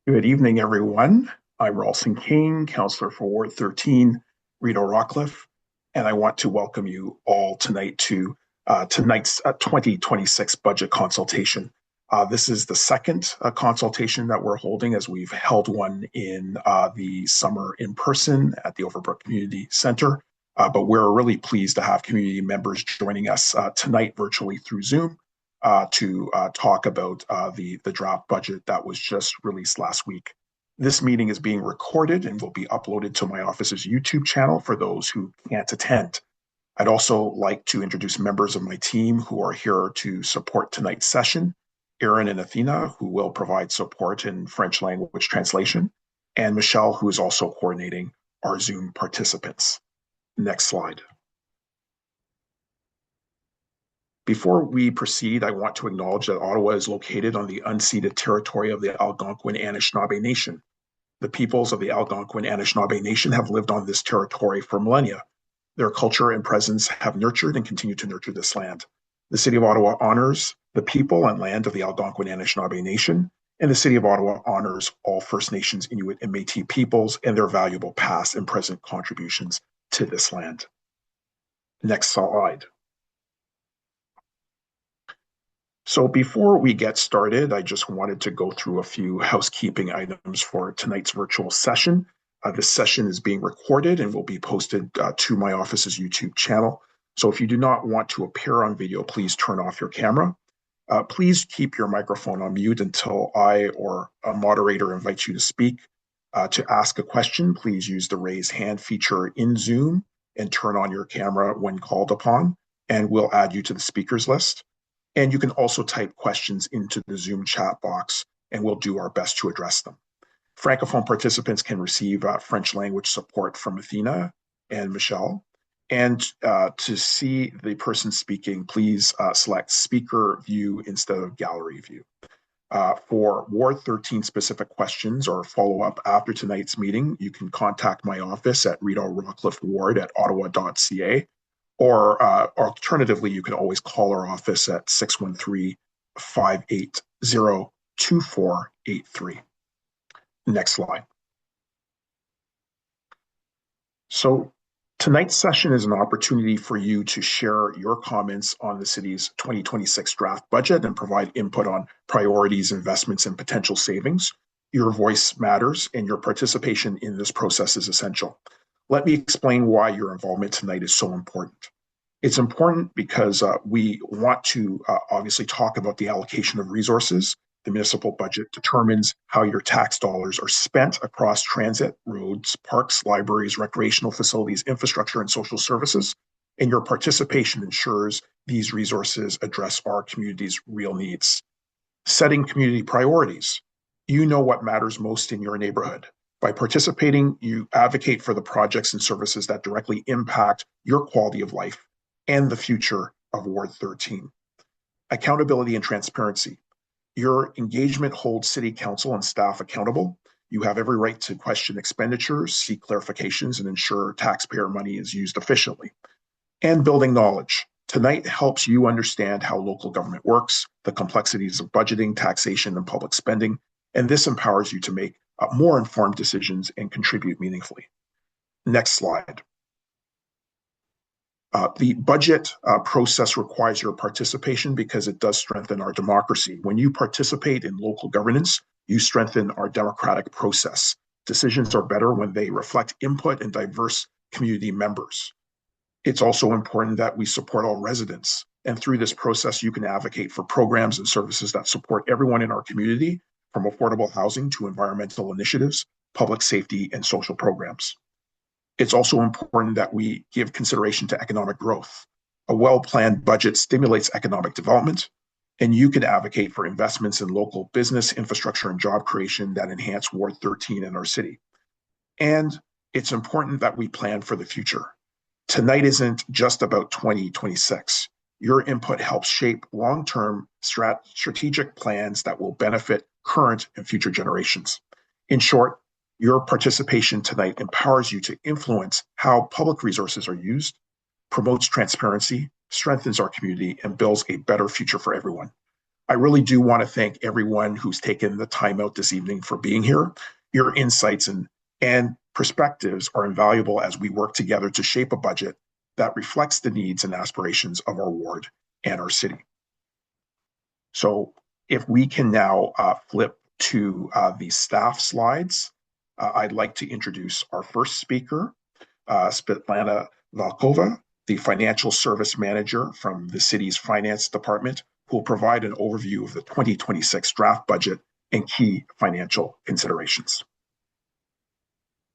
Good evening, everyone. I'm Rawlson King, Councillor for Ward 13, Rideau-Rockcliffe, and I want to welcome you all tonight to tonight's 2026 budget consultation. This is the second consultation that we're holding, as we've held one in the summer in person at the Overbrook Community Centre. But we're really pleased to have community members joining us tonight virtually through Zoom to talk about the draft budget that was just released last week. This meeting is being recorded and will be uploaded to my office's YouTube channel for those who can't attend. I'd also like to introduce members of my team who are here to support tonight's session. Aaron and Athena, who will provide support in French language translation, and Michelle, who is also coordinating our Zoom participants. Next slide. Before we proceed, I want to acknowledge that Ottawa is located on the unceded territory of the Algonquin-Anishinaabe Nation. The peoples of the Algonquin-Anishinaabe Nation have lived on this territory for millennia. Their culture and presence have nurtured and continue to nurture this land. The City of Ottawa honors the people and land of the Algonquin-Anishinaabe Nation, and the City of Ottawa honors all First Nations, Inuit, and Métis peoples and their valuable past and present contributions to this land. Next slide. So before we get started, I just wanted to go through a few housekeeping items for tonight's virtual session. This session is being recorded and will be posted to my office's YouTube channel. So if you do not want to appear on video, please turn off your camera. Please keep your microphone on mute until I or a moderator invites you to speak. To ask a question, please use the raise hand feature in Zoom and turn on your camera when called upon, and we'll add you to the speakers list. And you can also type questions into the Zoom chat box, and we'll do our best to address them. Francophone participants can receive French language support from Athena and Michelle. And to see the person speaking, please select speaker view instead of gallery view. For Ward 13 specific questions or follow-up after tonight's meeting, you can contact my office at Rideau-Rockcliffe Ward at ottawa.ca. Or alternatively, you can always call our office at 613-580-2483. Next slide. So tonight's session is an opportunity for you to share your comments on the city's 2026 draft budget and provide input on priorities, investments, and potential savings. Your voice matters, and your participation in this process is essential. Let me explain why your involvement tonight is so important. It's important because we want to obviously talk about the allocation of resources. The municipal budget determines how your tax dollars are spent across transit, roads, parks, libraries, recreational facilities, infrastructure, and social services. And your participation ensures these resources address our community's real needs. Setting community priorities. You know what matters most in your neighborhood. By participating, you advocate for the projects and services that directly impact your quality of life and the future of Ward 13. Accountability and transparency. Your engagement holds City Council and staff accountable. You have every right to question expenditures, seek clarifications, and ensure taxpayer money is used efficiently. And building knowledge. Tonight helps you understand how local government works, the complexities of budgeting, taxation, and public spending, and this empowers you to make more informed decisions and contribute meaningfully. Next slide. The budget process requires your participation because it does strengthen our democracy. When you participate in local governance, you strengthen our democratic process. Decisions are better when they reflect input and diverse community members. It's also important that we support all residents. And through this process, you can advocate for programs and services that support everyone in our community, from affordable housing to environmental initiatives, public safety, and social programs. It's also important that we give consideration to economic growth. A well-planned budget stimulates economic development, and you can advocate for investments in local business, infrastructure, and job creation that enhance Ward 13 in our city. And it's important that we plan for the future. Tonight isn't just about 2026. Your input helps shape long-term strategic plans that will benefit current and future generations. In short, your participation tonight empowers you to influence how public resources are used, promotes transparency, strengthens our community, and builds a better future for everyone. I really do want to thank everyone who's taken the time out this evening for being here. Your insights and perspectives are invaluable as we work together to shape a budget that reflects the needs and aspirations of our ward and our city. So if we can now flip to the staff slides, I'd like to introduce our first speaker, Svetlana Valkova, the Financial Service Manager from the city's Finance Department, who will provide an overview of the 2026 draft budget and key financial considerations.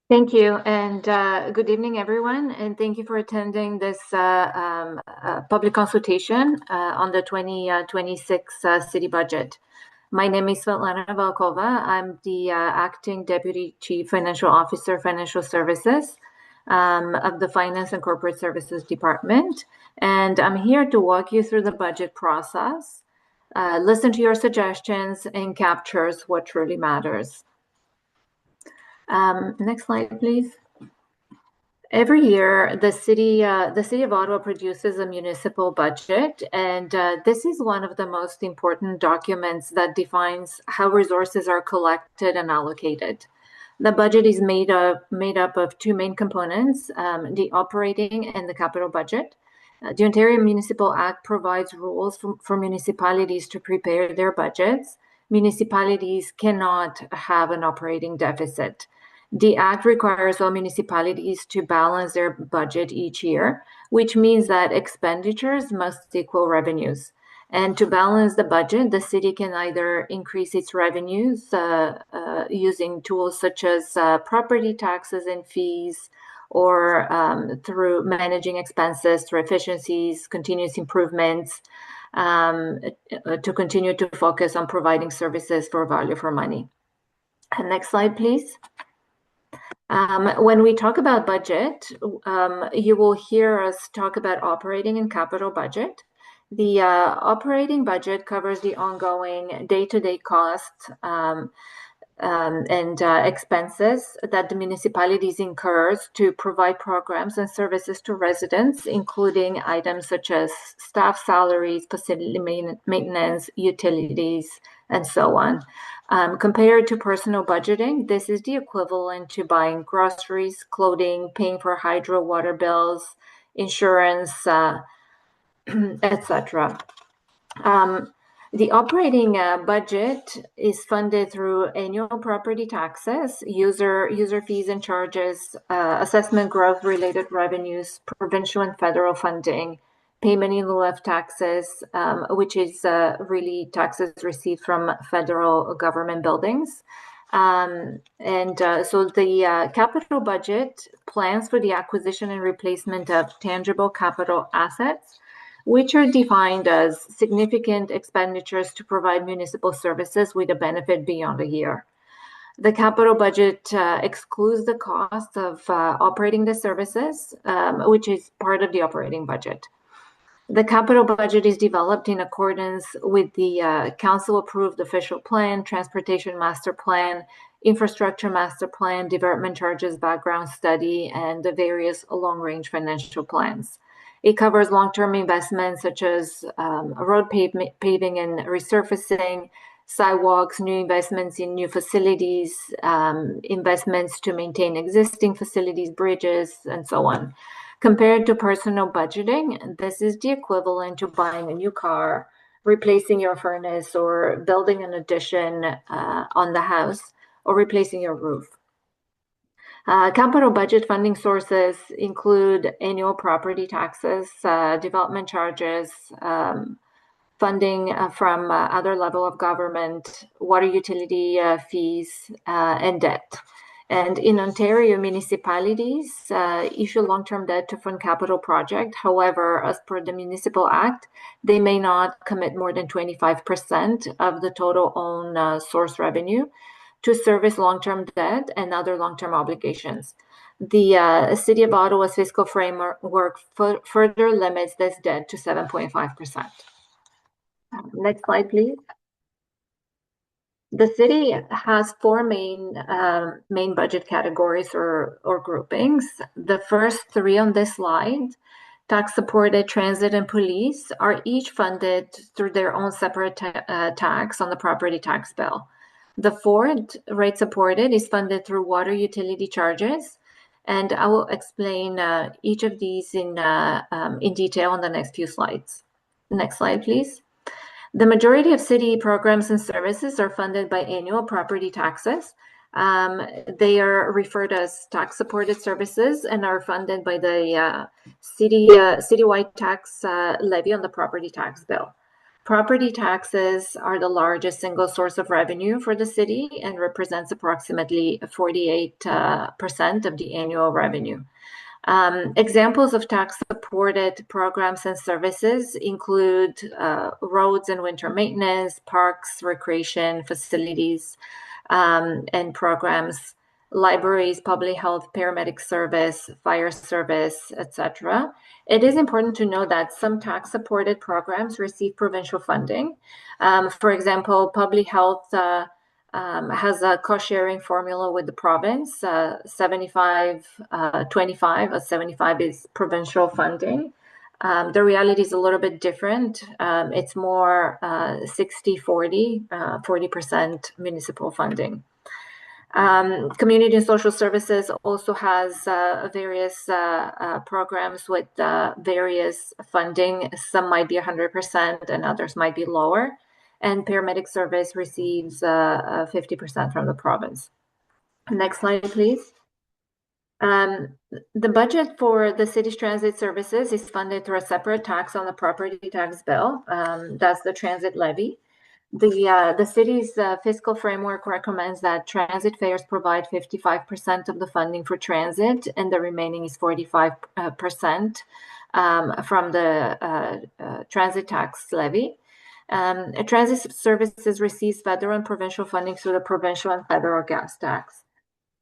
Thank you, and good evening, everyone, and thank you for attending this public consultation on the 2026 city budget. My name is Svetlana Valkova. I'm the Acting Deputy Chief Financial Officer, Financial Services of the Finance and Corporate Services Department, and I'm here to walk you through the budget process, listen to your suggestions, and captures what truly matters. Next slide, please. Every year, the city of Ottawa produces a municipal budget, and this is one of the most important documents that defines how resources are collected and allocated. The budget is made up of two main components, the operating and the capital budget. The Ontario Municipal Act provides rules for municipalities to prepare their budgets. Municipalities cannot have an operating deficit. The Act requires all municipalities to balance their budget each year, which means that expenditures must equal revenues. And to balance the budget, the city can either increase its revenues using tools such as property taxes and fees, or through managing expenses, through efficiencies, continuous improvements, to continue to focus on providing services for value for money. And next slide, please. When we talk about budget, you will hear us talk about operating and capital budget. The operating budget covers the ongoing day-to-day costs and expenses that the municipalities incurs to provide programs and services to residents, including items such as staff salaries, facility maintenance, utilities, and so on. Compared to personal budgeting, this is the equivalent to buying groceries, clothing, paying for hydro, water bills, insurance, etc. The operating budget is funded through annual property taxes, user fees and charges, assessment growth-related revenues, provincial and federal funding, payment in lieu of taxes, which is really taxes received from federal government buildings. So the capital budget plans for the acquisition and replacement of tangible capital assets, which are defined as significant expenditures to provide municipal services with a benefit beyond a year. The capital budget excludes the cost of operating the services, which is part of the operating budget. The capital budget is developed in accordance with the council-approved official plan, transportation master plan, infrastructure master plan, development charges background study, and the various long-range financial plans. It covers long-term investments such as road paving and resurfacing, sidewalks, new investments in new facilities, investments to maintain existing facilities, bridges, and so on. Compared to personal budgeting, this is the equivalent to buying a new car, replacing your furnace, or building an addition on the house, or replacing your roof. Capital budget funding sources include annual property taxes, development charges, funding from other level of government, water utility fees, and debt. And in Ontario, municipalities issue long-term debt to fund capital project. However, as per the Municipal Act, they may not commit more than 25% of the total own source revenue to service long-term debt and other long-term obligations. The City of Ottawa's fiscal framework further limits this debt to 7.5%. Next slide, please. The city has four main budget categories or groupings. The first three on this slide tax-supported transit and police are each funded through their own separate tax on the property tax bill. The fourth, rate-supported, is funded through water utility charges, and I will explain each of these in detail on the next few slides. Next slide, please. The majority of city programs and services are funded by annual property taxes. They are referred as tax-supported services and are funded by the citywide tax levy on the property tax bill. Property taxes are the largest single source of revenue for the city and represents approximately 48% of the annual revenue. Examples of tax-supported programs and services include roads and winter maintenance, parks, recreation facilities, and programs, libraries, public health, paramedic service, fire service, etc. It is important to know that some tax-supported programs receive provincial funding. For example, public health has a cost-sharing formula with the province, 75-25, 75 is provincial funding. The reality is a little bit different. It's more 60-40, 40% municipal funding. Community and social services also has various programs with various funding. Some might be 100% and others might be lower. And paramedic service receives 50% from the province. Next slide, please. The budget for the city's transit services is funded through a separate tax on the property tax bill. That's the transit levy. The city's fiscal framework recommends that transit fares provide 55% of the funding for transit, and the remaining is 45% from the transit tax levy. Transit services receives federal and provincial funding through the provincial and federal gas tax.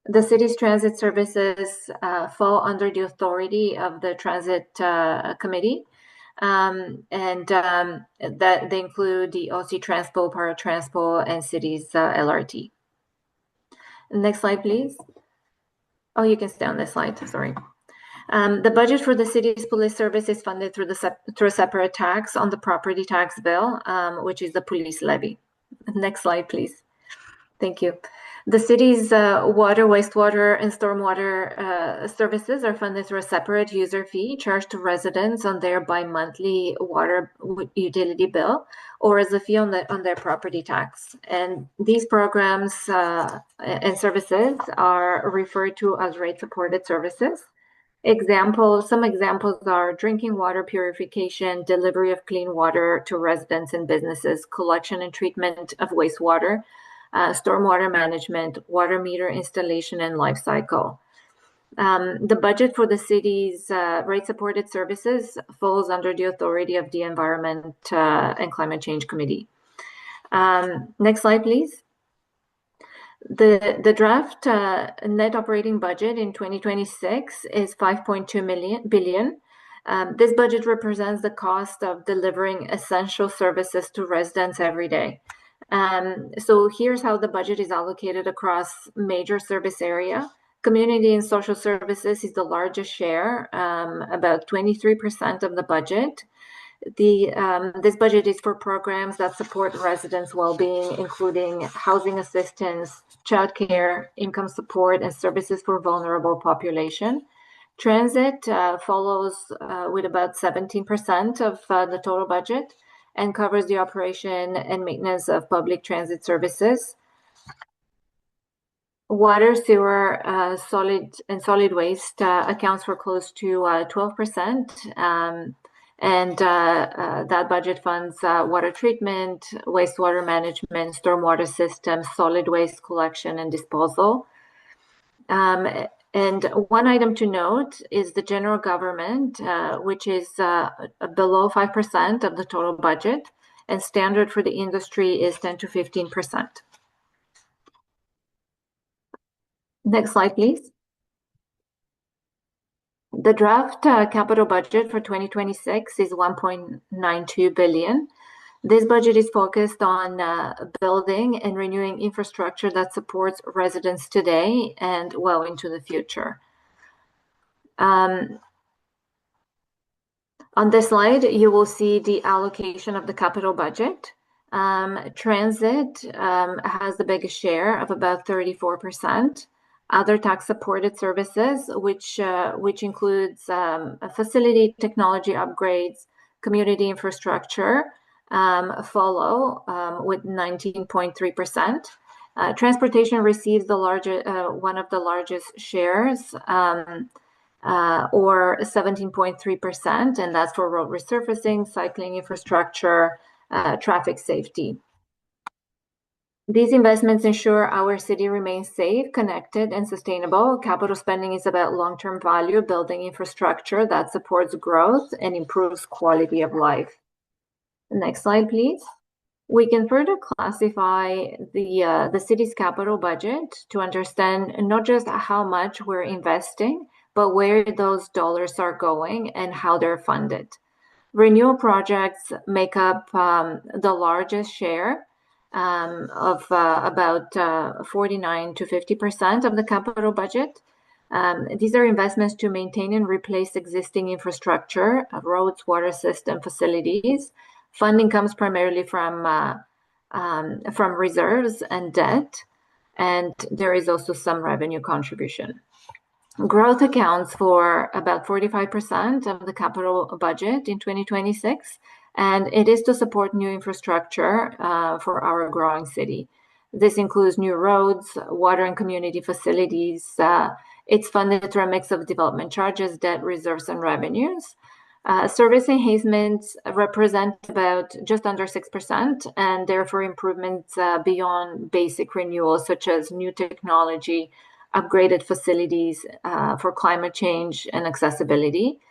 The city's transit services fall under the authority of the Transit Committee, and that they include the OC Transpo, Paratranspo, and city's LRT. Next slide, please. Oh, you can stay on this slide, sorry. The budget for the city's police service is funded through a separate tax on the property tax bill, which is the police levy. Next slide, please. Thank you. The city's water, wastewater, and stormwater services are funded through a separate user fee charged to residents on their bi-monthly water utility bill, or as a fee on their property tax. And these programs and services are referred to as rate-supported services. Some examples are drinking water purification, delivery of clean water to residents and businesses, collection and treatment of wastewater, stormwater management, water meter installation, and life cycle. The budget for the city's rate-supported services falls under the authority of the Environment and Climate Change Committee. Next slide, please. The draft net operating budget in 2026 is 5.2 billion. This budget represents the cost of delivering essential services to residents every day. So here's how the budget is allocated across major service area. Community and social services is the largest share, about 23% of the budget. This budget is for programs that support residents' well-being, including housing assistance, childcare, income support, and services for vulnerable population. Transit follows with about 17% of the total budget and covers the operation and maintenance of public transit services. Water, sewer, solid waste accounts for close to 12%. And that budget funds water treatment, wastewater management, stormwater systems, solid waste collection and disposal. And one item to note is the general government, which is below 5% of the total budget, and standard for the industry is 10 to 15%. Next slide, please. The draft capital budget for 2026 is 1.92 billion. This budget is focused on building and renewing infrastructure that supports residents today and well into the future. On this slide, you will see the allocation of the capital budget. Transit has the biggest share of about 34%. Other tax-supported services, which includes facility technology upgrades, community infrastructure, follow with 19.3%. Transportation receives the one of the largest shares, or 17.3%, and that's for road resurfacing, cycling infrastructure, traffic safety. These investments ensure our city remains safe, connected, and sustainable. Capital spending is about long-term value, building infrastructure that supports growth and improves quality of life. Next slide, please. We can further classify the city's capital budget to understand not just how much we're investing, but where those dollars are going and how they're funded. Renewal projects make up the largest share of about 49 to 50% of the capital budget. These are investments to maintain and replace existing infrastructure, roads, water system, facilities. Funding comes primarily from reserves and debt, and there is also some revenue contribution. Growth accounts for about 45% of the capital budget in 2026, and it is to support new infrastructure for our growing city. This includes new roads, water and community facilities. It's funded through a mix of development charges, debt, reserves, and revenues. Service enhancements represent about just under 6%, and therefore improvements beyond basic renewals, such as new technology, upgraded facilities for climate change and accessibility.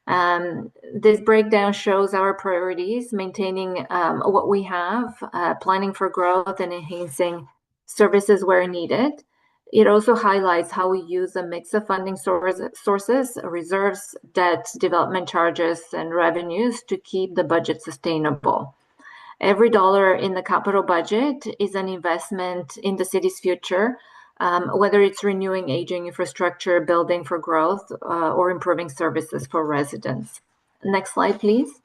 This breakdown shows our priorities, maintaining what we have, planning for growth, and enhancing services where needed. It also highlights how we use a mix of funding sources, reserves, debt, development charges, and revenues to keep the budget sustainable. Every dollar in the capital budget is an investment in the city's future, whether it's renewing aging infrastructure, building for growth, or improving services for residents. Next slide, please.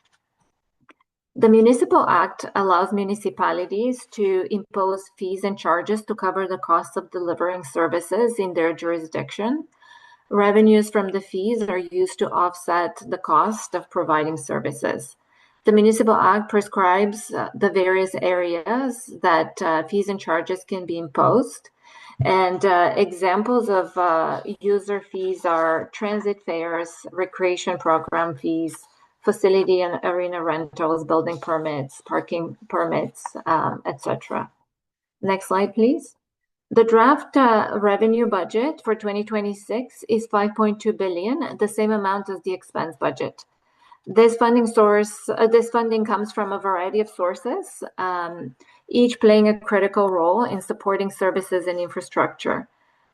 The Municipal Act allows municipalities to impose fees and charges to cover the costs of delivering services in their jurisdiction. Revenues from the fees are used to offset the cost of providing services. The Municipal Act prescribes the various areas that fees and charges can be imposed. And examples of user fees are transit fares, recreation program fees, facility and arena rentals, building permits, parking permits, etc. Next slide, please. The draft revenue budget for 2026 is $5.2 billion, the same amount as the expense budget. This funding comes from a variety of sources, each playing a critical role in supporting services and infrastructure.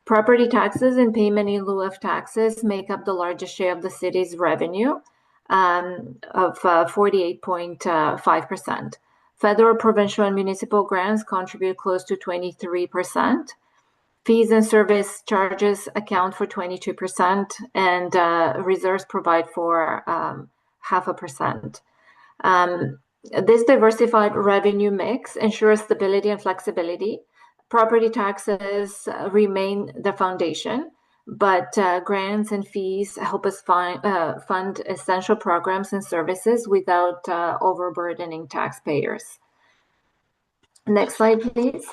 Property taxes and payment in lieu of taxes make up the largest share of the city's revenue, of 48.5%. Federal, provincial, and municipal grants contribute close to 23%. Fees and service charges account for 22%, and reserves provide for 0.5%. This diversified revenue mix ensures stability and flexibility. Property taxes remain the foundation, but grants and fees help us fund essential programs and services without overburdening taxpayers. Next slide, please.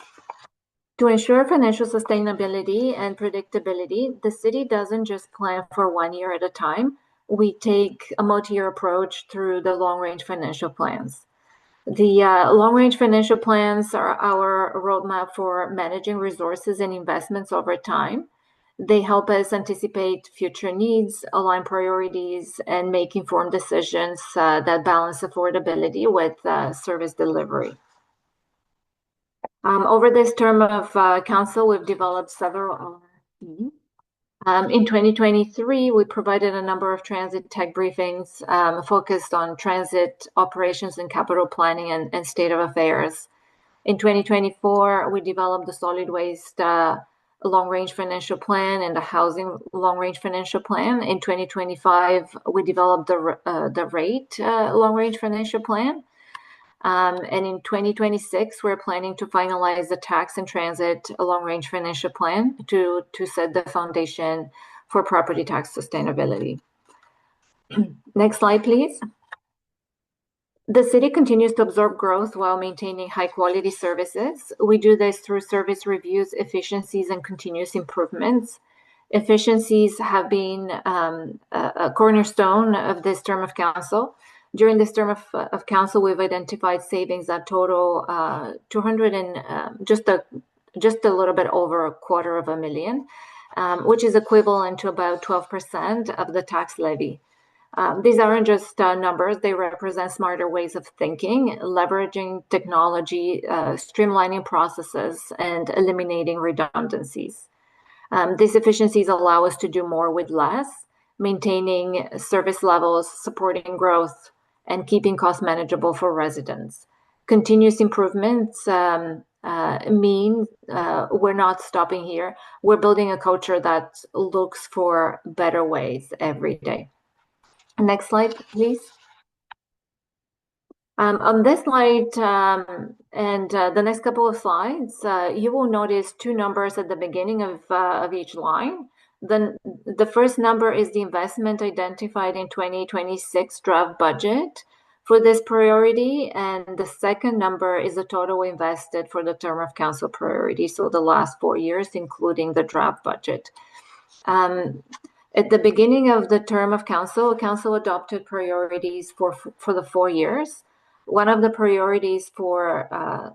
To ensure financial sustainability and predictability, the city doesn't just plan for 1 year at a time. We take a multi-year approach through the long-range financial plans. The long-range financial plans are our roadmap for managing resources and investments over time. They help us anticipate future needs, align priorities, and make informed decisions that balance affordability with service delivery. Over this term of council, we've developed several RFPs. In 2023, we provided a number of transit tech briefings focused on transit operations and capital planning and state of affairs. In 2024, we developed the solid waste long-range financial plan and the housing long-range financial plan. In 2025, we developed the rate long-range financial plan. And in 2026, we're planning to finalize the tax and transit long-range financial plan to set the foundation for property tax sustainability. Next slide, please. The city continues to absorb growth while maintaining high-quality services. We do this through service reviews, efficiencies, and continuous improvements. Efficiencies have been a cornerstone of this term of council. During this term of council, we've identified savings that total just a little bit over $250,000, which is equivalent to about 12% of the tax levy. These aren't just numbers, they represent smarter ways of thinking, leveraging technology, streamlining processes, and eliminating redundancies. These efficiencies allow us to do more with less, maintaining service levels, supporting growth, and keeping costs manageable for residents. Continuous improvements mean we're not stopping here. We're building a culture that looks for better ways every day. Next slide, please. On this slide and the next couple of slides, you will notice two numbers at the beginning of each line. The first number is the investment identified in 2026 draft budget for this priority, and the second number is the total invested for the term of council priority, so the last 4 years, including the draft budget. At the beginning of the term of council adopted priorities for the 4 years. One of the priorities for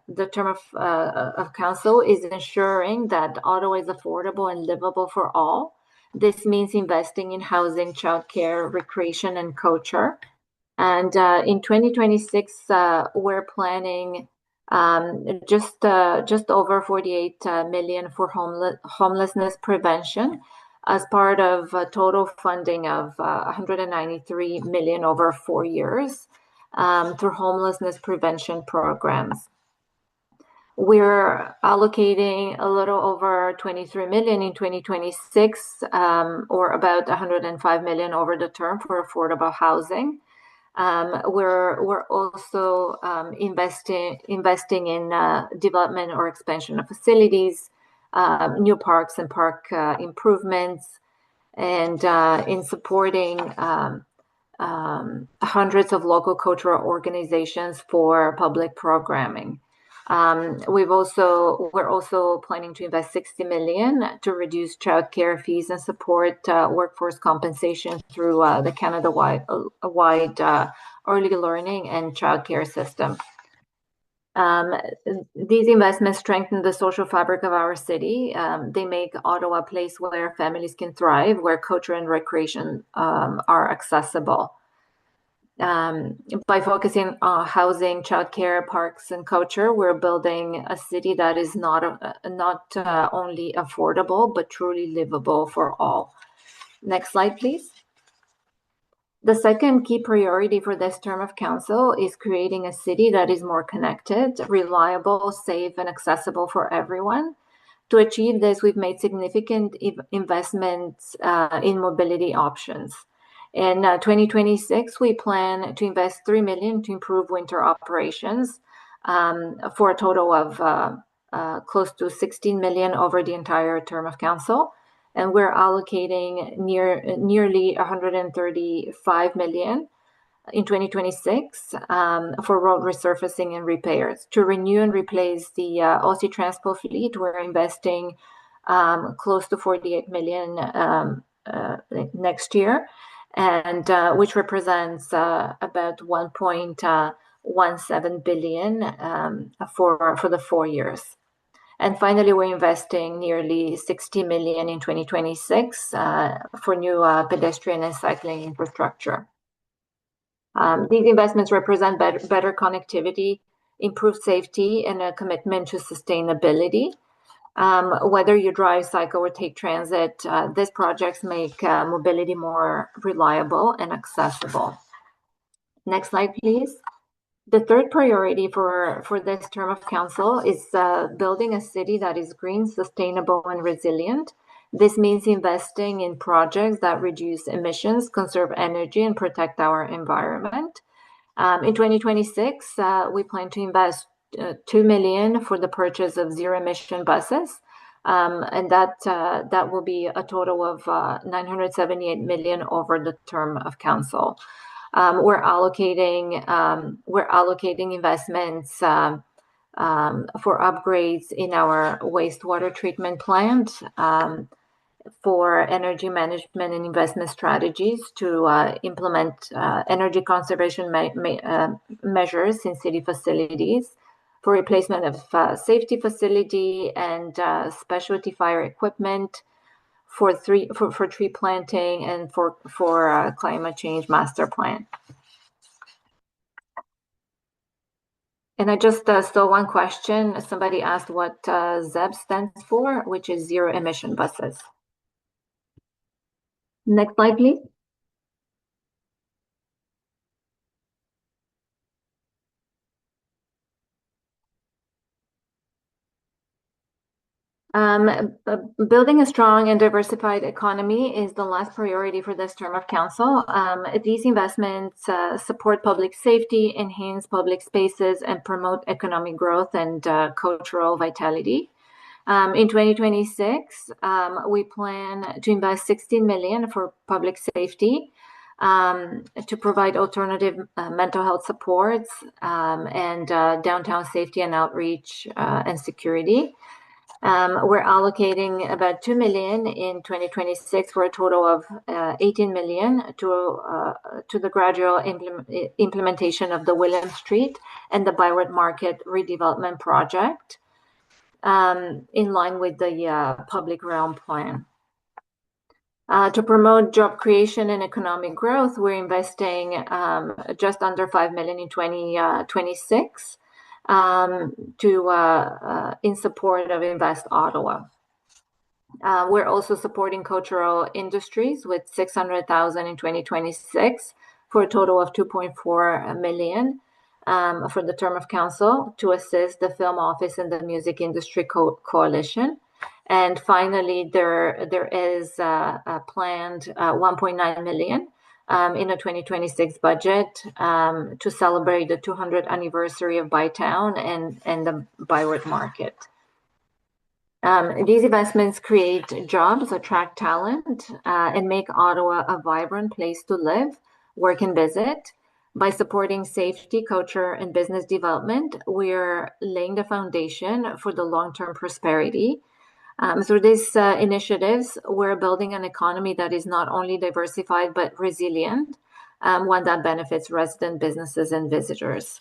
the term of council is ensuring that Ottawa is affordable and livable for all. This means investing in housing, childcare, recreation, and culture. And in 2026, we're planning just over $48 million for homelessness prevention, as part of a total funding of $193 million over 4 years through homelessness prevention programs. We're allocating a little over $23 million in 2026, or about $105 million over the term for affordable housing. We're also investing in development or expansion of facilities, new parks and park improvements, and in supporting hundreds of local cultural organizations for public programming. We're also planning to invest $60 million to reduce childcare fees and support workforce compensation through the Canada-wide early learning and childcare system. These investments strengthen the social fabric of our city. They make Ottawa a place where families can thrive, where culture and recreation are accessible. By focusing on housing, childcare, parks, and culture, we're building a city that is not only affordable, but truly livable for all. Next slide, please. The second key priority for this term of council is creating a city that is more connected, reliable, safe, and accessible for everyone. To achieve this, we've made significant investments in mobility options. In 2026, we plan to invest $3 million to improve winter operations for a total of close to $16 million over the entire term of council. And we're allocating nearly $135 million in 2026 for road resurfacing and repairs. To renew and replace the OC Transpo fleet, we're investing close to $48 million next year, and which represents about $1.17 billion for the 4 years. And finally, we're investing nearly $60 million in 2026 for new pedestrian and cycling infrastructure. These investments represent better connectivity, improved safety, and a commitment to sustainability. Whether you drive, cycle, or take transit, these projects make mobility more reliable and accessible. Next slide, please. The third priority for this term of council is building a city that is green, sustainable, and resilient. This means investing in projects that reduce emissions, conserve energy, and protect our environment. In 2026, we plan to invest $2 million for the purchase of zero-emission buses, and that will be a total of $978 million over the term of council. We're allocating investments for upgrades in our wastewater treatment plant, for energy management and investment strategies to implement energy conservation measures in city facilities, for replacement of safety facility and specialty fire equipment, for tree planting, and for climate change master plan. And I just saw one question. Somebody asked what ZEB stands for, which is zero emission buses. Next slide, please. Building a strong and diversified economy is the last priority for this term of council. These investments support public safety, enhance public spaces, and promote economic growth and cultural vitality. In 2026, we plan to invest $16 million for public safety, to provide alternative mental health supports, and downtown safety and outreach and security. We're allocating about $2 million in 2026 for a total of $18 million to the gradual implementation of the William Street and the Byward Market redevelopment project, in line with the public realm plan. To promote job creation and economic growth, we're investing just under $5 million in 2026. In support of Invest Ottawa. We're also supporting cultural industries with $600,000 in 2026 for a total of $2.4 million for the term of council to assist the Film Office and the Music Industry Coalition. And finally, there is a planned $1.9 million in a 2026 budget to celebrate the 200th anniversary of Bytown and the Byward Market. These investments create jobs, attract talent, and make Ottawa a vibrant place to live, work, and visit. By supporting safety, culture, and business development, we're laying the foundation for the long-term prosperity. Through these initiatives, we're building an economy that is not only diversified but resilient, one that benefits resident businesses and visitors.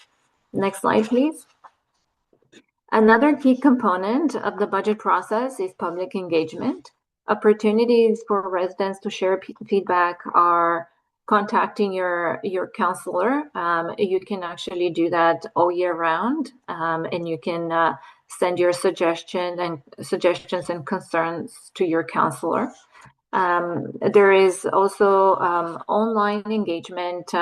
Next slide, please. Another key component of the budget process is public engagement. Opportunities for residents to share feedback are contacting your councillor. You can actually do that all year round, and you can send your suggestions and concerns to your councillor. There is also online engagement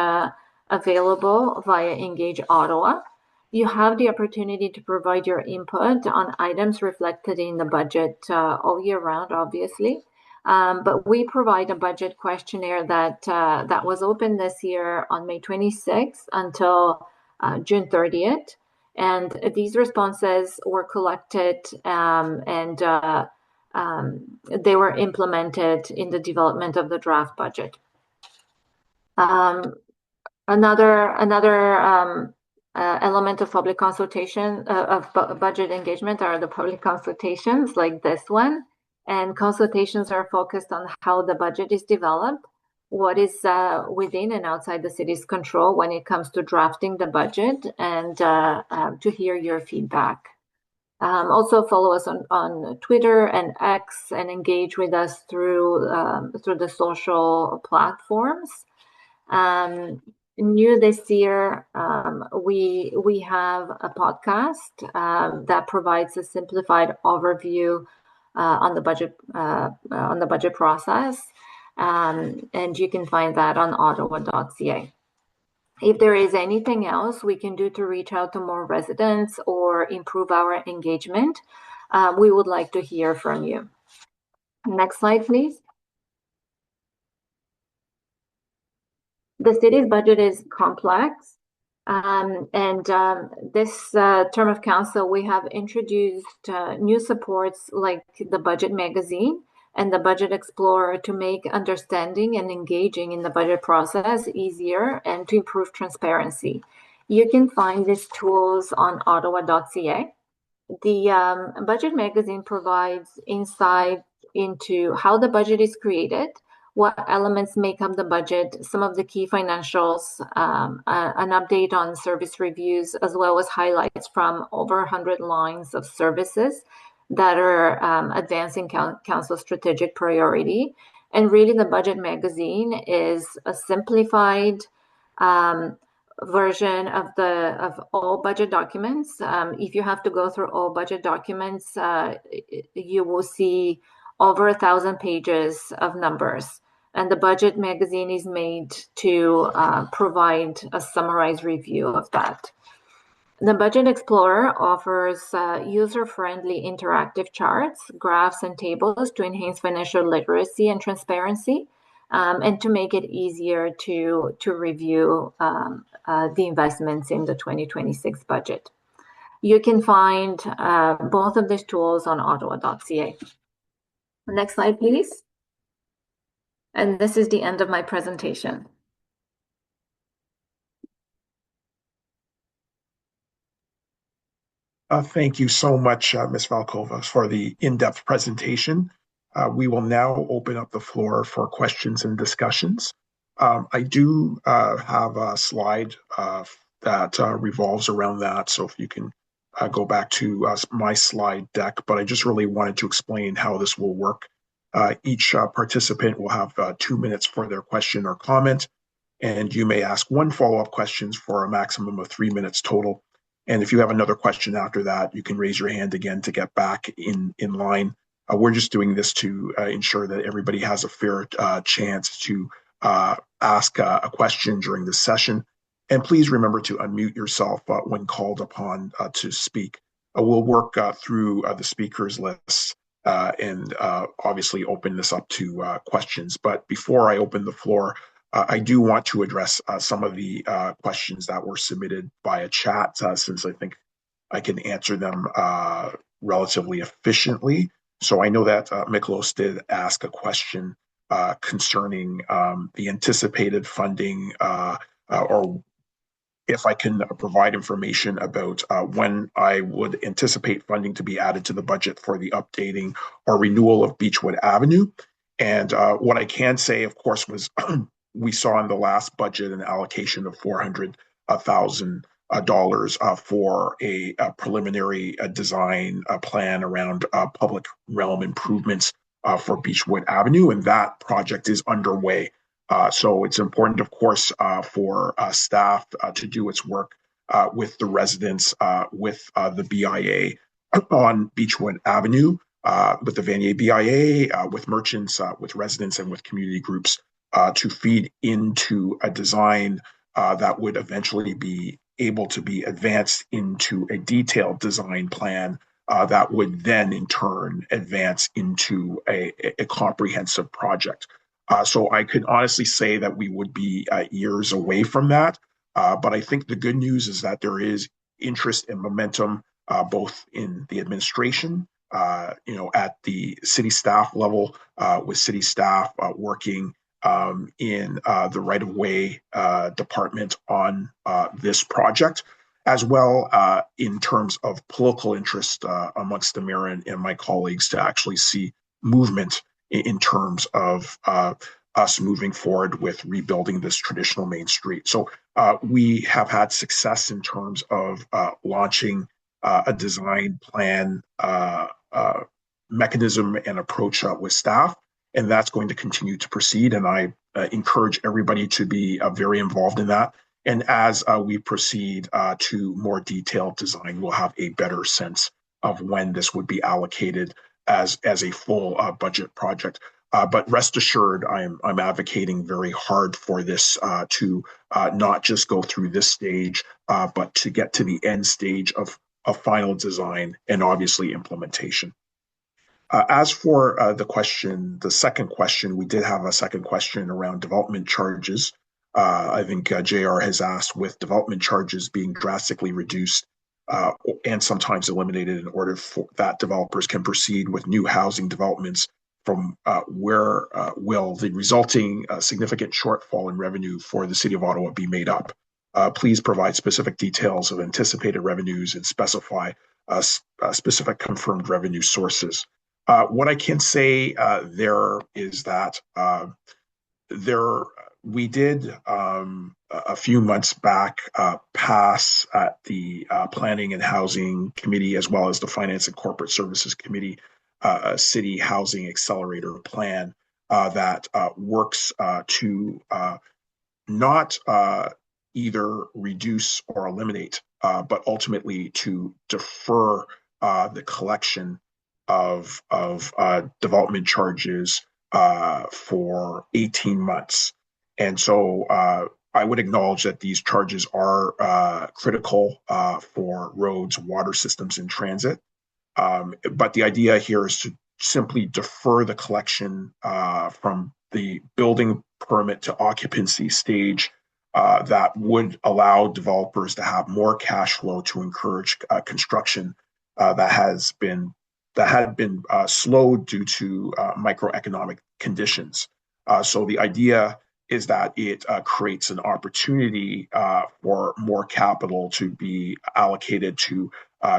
available via Engage Ottawa. You have the opportunity to provide your input on items reflected in the budget all year round, obviously. But we provide a budget questionnaire that was open this year on May 26th until June 30th. And these responses were collected and they were implemented in the development of the draft budget. Another element of public consultation, of budget engagement, are the public consultations like this one. And consultations are focused on how the budget is developed, what is within and outside the city's control when it comes to drafting the budget, and to hear your feedback. Also follow us on Twitter and X and engage with us through the social platforms. New this year, we have a podcast that provides a simplified overview on the budget process, and you can find that on ottawa.ca. If there is anything else we can do to reach out to more residents or improve our engagement, we would like to hear from you. Next slide, please. The city's budget is complex. This term of council, we have introduced new supports like the Budget Magazine and the Budget Explorer to make understanding and engaging in the budget process easier and to improve transparency. You can find these tools on ottawa.ca. The Budget Magazine provides insight into how the budget is created, what elements make up the budget, some of the key financials, an update on service reviews, as well as highlights from over 100 lines of services that are advancing council's strategic priority. And really, the Budget Magazine is a simplified version of all budget documents. If you have to go through all budget documents, you will see over 1,000 pages of numbers. And the Budget Magazine is made to provide a summarized review of that. The Budget Explorer offers user-friendly interactive charts, graphs, and tables to enhance financial literacy and transparency, and to make it easier to review the investments in the 2026 budget. You can find both of these tools on ottawa.ca. Next slide, please. And this is the end of my presentation. Thank you so much, Ms. Valkova, for the in-depth presentation. We will now open up the floor for questions and discussions. I do have a slide that revolves around that, so if you can go back to my slide deck, but I just really wanted to explain how this will work. Each participant will have 2 minutes for their question or comment, and you may ask one follow-up question for a maximum of 3 minutes total. And if you have another question after that, you can raise your hand again to get back in line. We're just doing this to ensure that everybody has a fair chance to ask a question during this session. And please remember to unmute yourself when called upon to speak. We'll work through the speakers list and obviously open this up to questions. But before I open the floor, I do want to address some of the questions that were submitted via chat, since I think I can answer them relatively efficiently. So I know that Miklos did ask a question concerning the anticipated funding, or if I can provide information about when I would anticipate funding to be added to the budget for the updating or renewal of Beechwood Avenue. And what I can say, of course, was we saw in the last budget an allocation of $400,000 for a preliminary design plan around public realm improvements for Beechwood Avenue, and that project is underway. So it's important, of course, for staff to do its work with the residents, with the BIA on Beechwood Avenue, with the Vanier BIA, with merchants, with residents, and with community groups, to feed into a design that would eventually be able to be advanced into a detailed design plan that would then in turn advance into a comprehensive project. So I could honestly say that we would be years away from that. But I think the good news is that there is interest and momentum both in the administration, at the city staff level, with city staff working in the right-of-way department on this project, as well in terms of political interest amongst the mayor and my colleagues to actually see movement in terms of us moving forward with rebuilding this traditional main street. So we have had success in terms of launching a design plan mechanism and approach with staff. And that's going to continue to proceed. And I encourage everybody to be very involved in that. And as we proceed to more detailed design, we'll have a better sense of when this would be allocated as a full budget project. But rest assured, I'm advocating very hard for this to not just go through this stage, but to get to the end stage of final design and obviously implementation. As for the second question, we did have a second question around development charges. I think JR has asked, with development charges being drastically reduced and sometimes eliminated in order for that developers can proceed with new housing developments, from where will the resulting significant shortfall in revenue for the City of Ottawa be made up? Please provide specific details of anticipated revenues and specify specific confirmed revenue sources. What I can say there is that there we did a few months back pass at the Planning and Housing Committee, as well as the Finance and Corporate Services Committee, a city housing accelerator plan that works to not either reduce or eliminate, but ultimately to defer the collection of development charges for 18 months. And so I would acknowledge that these charges are critical for roads, water systems, and transit. But the idea here is to simply defer the collection from the building permit to occupancy stage that would allow developers to have more cash flow to encourage construction that had been slowed due to microeconomic conditions. So the idea is that it creates an opportunity for more capital to be allocated to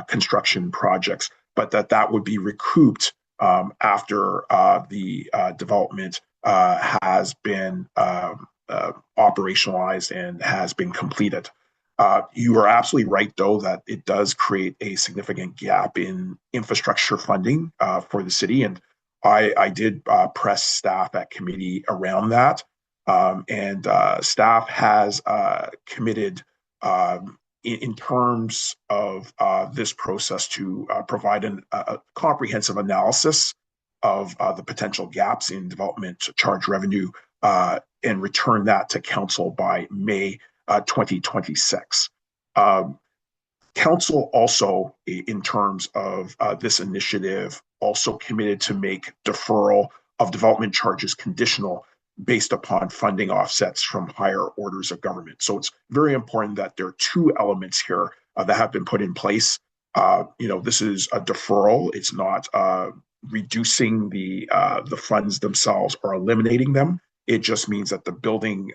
construction projects, but that would be recouped after the development has been operationalized and has been completed. You are absolutely right, though, that it does create a significant gap in infrastructure funding for the city. And I did press staff at committee around that. And staff has committed in terms of this process to provide a comprehensive analysis of the potential gaps in development charge revenue and return that to council by May 2026. Council also, in terms of this initiative, also committed to make deferral of development charges conditional based upon funding offsets from higher orders of government. So it's very important that there are two elements here that have been put in place. This is a deferral. It's not reducing the funds themselves or eliminating them. It just means that the building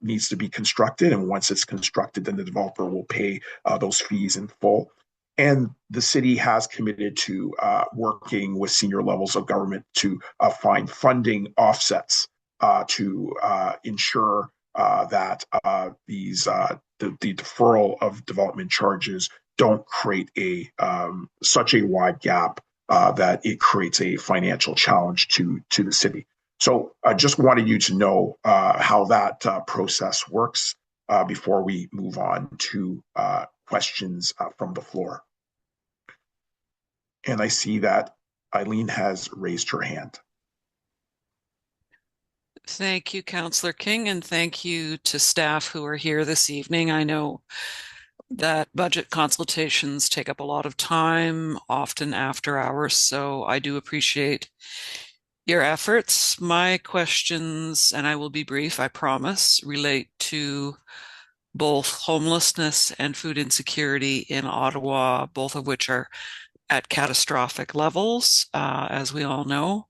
needs to be constructed, and once it's constructed, then the developer will pay those fees in full. And the city has committed to working with senior levels of government to find funding offsets to ensure that the deferral of development charges don't create such a wide gap that it creates a financial challenge to the city. So I just wanted you to know how that process works before we move on to questions from the floor. And I see that Eileen has raised her hand. Thank you, Councillor King, and thank you to staff who are here this evening. I know that budget consultations take up a lot of time, often after hours, so I do appreciate your efforts. My questions, and I will be brief, I promise, relate to both homelessness and food insecurity in Ottawa, both of which are at catastrophic levels, as we all know.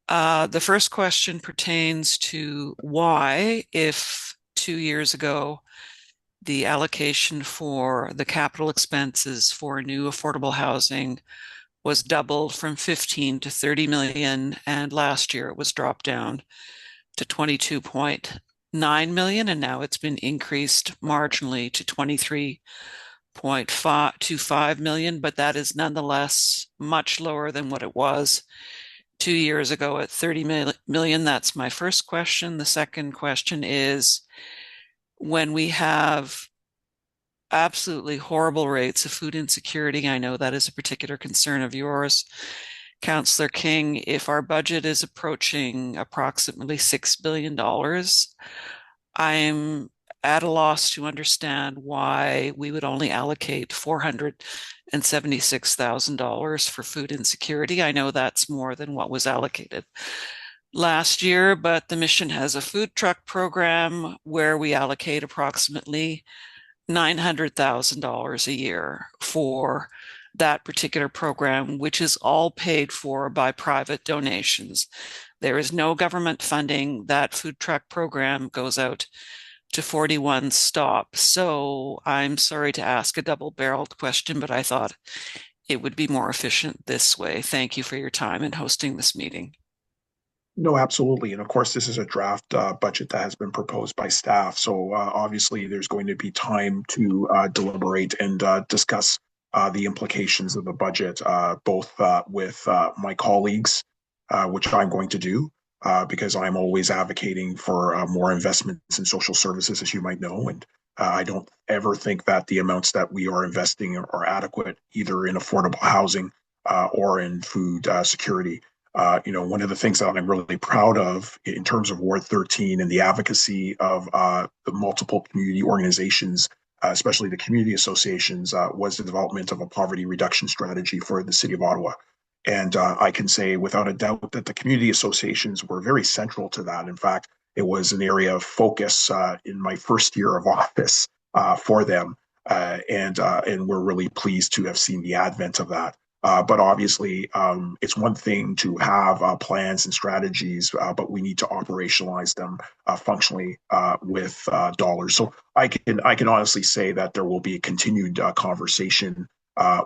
The first question pertains to why, if 2 years ago, the allocation for the capital expenses for new affordable housing was doubled from 15 to 30 million, and last year it was dropped down to 22.9 million, and now it's been increased marginally to 23.25 million, but that is nonetheless much lower than what it was 2 years ago at 30 million. That's my first question. The second question is, when we have absolutely horrible rates of food insecurity, I know that is a particular concern of yours, Councillor King, if our budget is approaching approximately $6 billion, I'm at a loss to understand why we would only allocate $476,000 for food insecurity. I know that's more than what was allocated last year, but the mission has a food truck program where we allocate approximately $900,000 a year for that particular program, which is all paid for by private donations. There is no government funding. That food truck program goes out to 41 stops. So I'm sorry to ask a double-barreled question, but I thought it would be more efficient this way. Thank you for your time in hosting this meeting. No, absolutely. And of course, this is a draft budget that has been proposed by staff. So obviously, there's going to be time to deliberate and discuss the implications of the budget, both with my colleagues, which I'm going to do, because I'm always advocating for more investments in social services, as you might know. And I don't ever think that the amounts that we are investing are adequate, either in affordable housing or in food security. One of the things that I'm really proud of in terms of Ward 13 and the advocacy of the multiple community organizations, especially the community associations, was the development of a poverty reduction strategy for the city of Ottawa. And I can say without a doubt that the community associations were very central to that. In fact, it was an area of focus in my first year of office for them. And we're really pleased to have seen the advent of that. But obviously, it's one thing to have plans and strategies, but we need to operationalize them functionally with dollars. So I can honestly say that there will be a continued conversation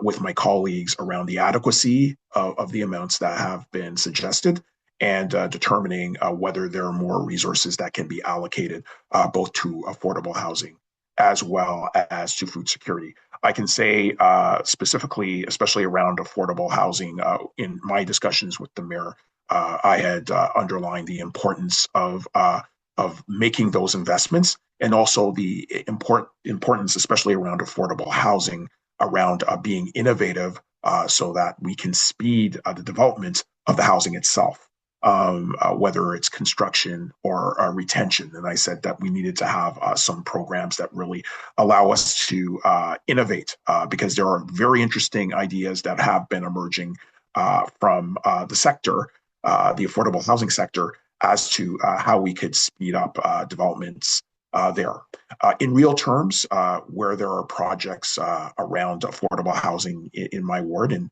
with my colleagues around the adequacy of the amounts that have been suggested and determining whether there are more resources that can be allocated both to affordable housing as well as to food security. I can say specifically, especially around affordable housing, in my discussions with the mayor, I had underlined the importance of making those investments, and also the importance, especially around affordable housing, around being innovative so that we can speed the development of the housing itself. Whether it's construction or retention. And I said that we needed to have some programs that really allow us to innovate because there are very interesting ideas that have been emerging from the sector, the affordable housing sector, as to how we could speed up developments there. In real terms, where there are projects around affordable housing in my ward, and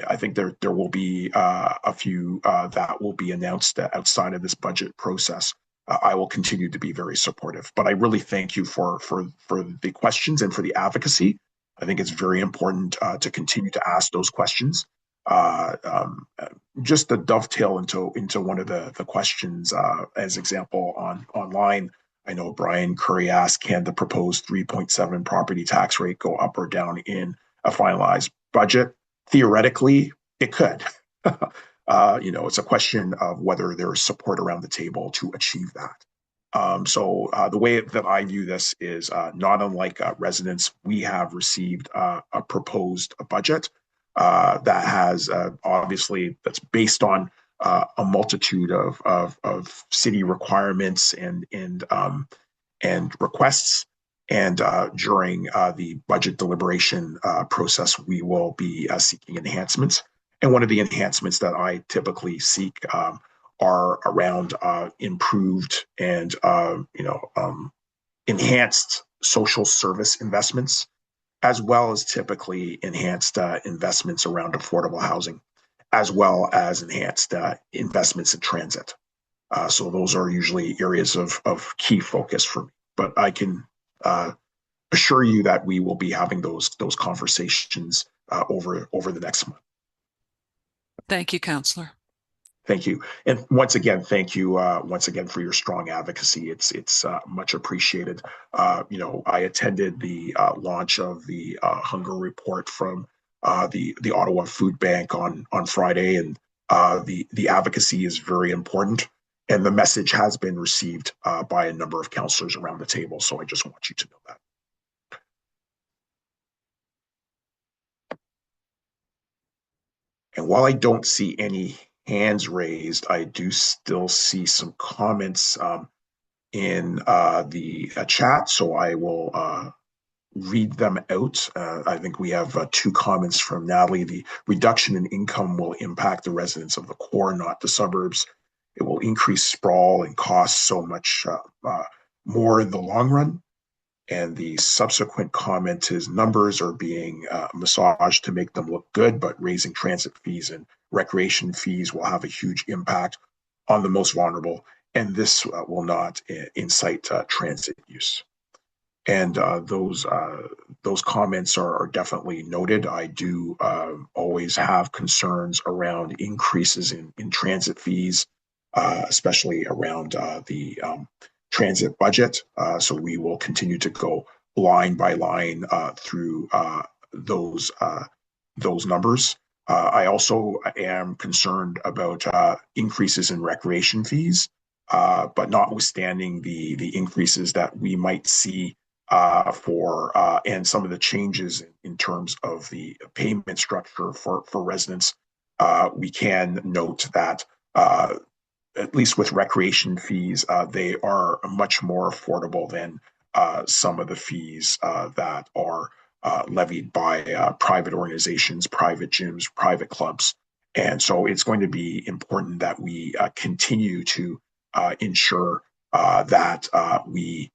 I think there will be a few that will be announced outside of this budget process. I will continue to be very supportive. But I really thank you for the questions and for the advocacy. I think it's very important to continue to ask those questions. Just to dovetail into one of the questions, as example online, I know Brian Curry asked, can the proposed 3.7 property tax rate go up or down in a finalized budget? Theoretically, it could. It's a question of whether there's support around the table to achieve that. So the way that I view this is not unlike residents. We have received a proposed budget that has obviously that's based on a multitude of city requirements and requests. And during the budget deliberation process, we will be seeking enhancements. And one of the enhancements that I typically seek are around improved and enhanced social service investments, as well as typically enhanced investments around affordable housing, as well as enhanced investments in transit. So those are usually areas of key focus for me. But I can assure you that we will be having those conversations over the next month. Thank you, Councillor. Thank you, and once again, thank you for your strong advocacy. It's much appreciated. I attended the launch of the hunger report from the Ottawa Food Bank on Friday, and the advocacy is very important. And the message has been received by a number of councillors around the table. So I just want you to know that. And while I don't see any hands raised, I do still see some comments in the chat, so I will read them out. I think we have two comments from Natalie. The reduction in income will impact the residents of the core, not the suburbs. It will increase sprawl and cost so much more in the long run. And the subsequent comment is numbers are being massaged to make them look good, but raising transit fees and recreation fees will have a huge impact on the most vulnerable. And this will not incite transit use. And those comments are definitely noted. I do always have concerns around increases in transit fees, especially around the transit budget. So we will continue to go line by line through those numbers. I also am concerned about increases in recreation fees, but notwithstanding the increases that we might see and some of the changes in terms of the payment structure for residents, we can note that at least with recreation fees, they are much more affordable than some of the fees that are levied by private organizations, private gyms, private clubs. And so it's going to be important that we continue to ensure that we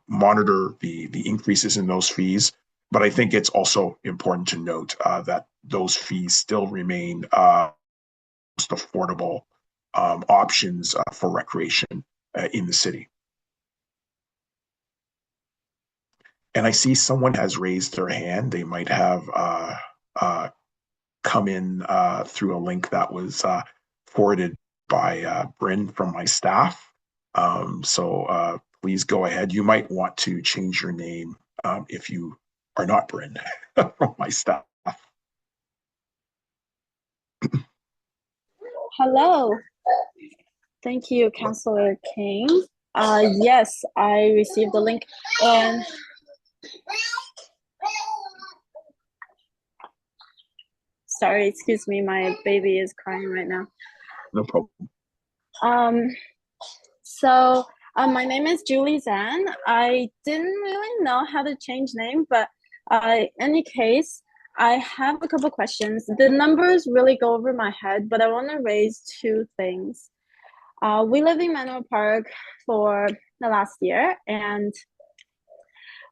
monitor the increases in those fees. But I think it's also important to note that those fees still remain most affordable options for recreation in the city. And I see someone has raised their hand. They might have come in through a link that was forwarded by Bryn from my staff. So please go ahead. You might want to change your name if you are not Bryn from my staff. Hello. Thank you, Councillor King. Yes, I received the link, and sorry, excuse me, my baby is crying right now. No problem. So my name is Julie Zan. I didn't really know how to change name, but any case, I have a couple questions. The numbers really go over my head, but I want to raise two things. We live in Manuel Park for the last year, and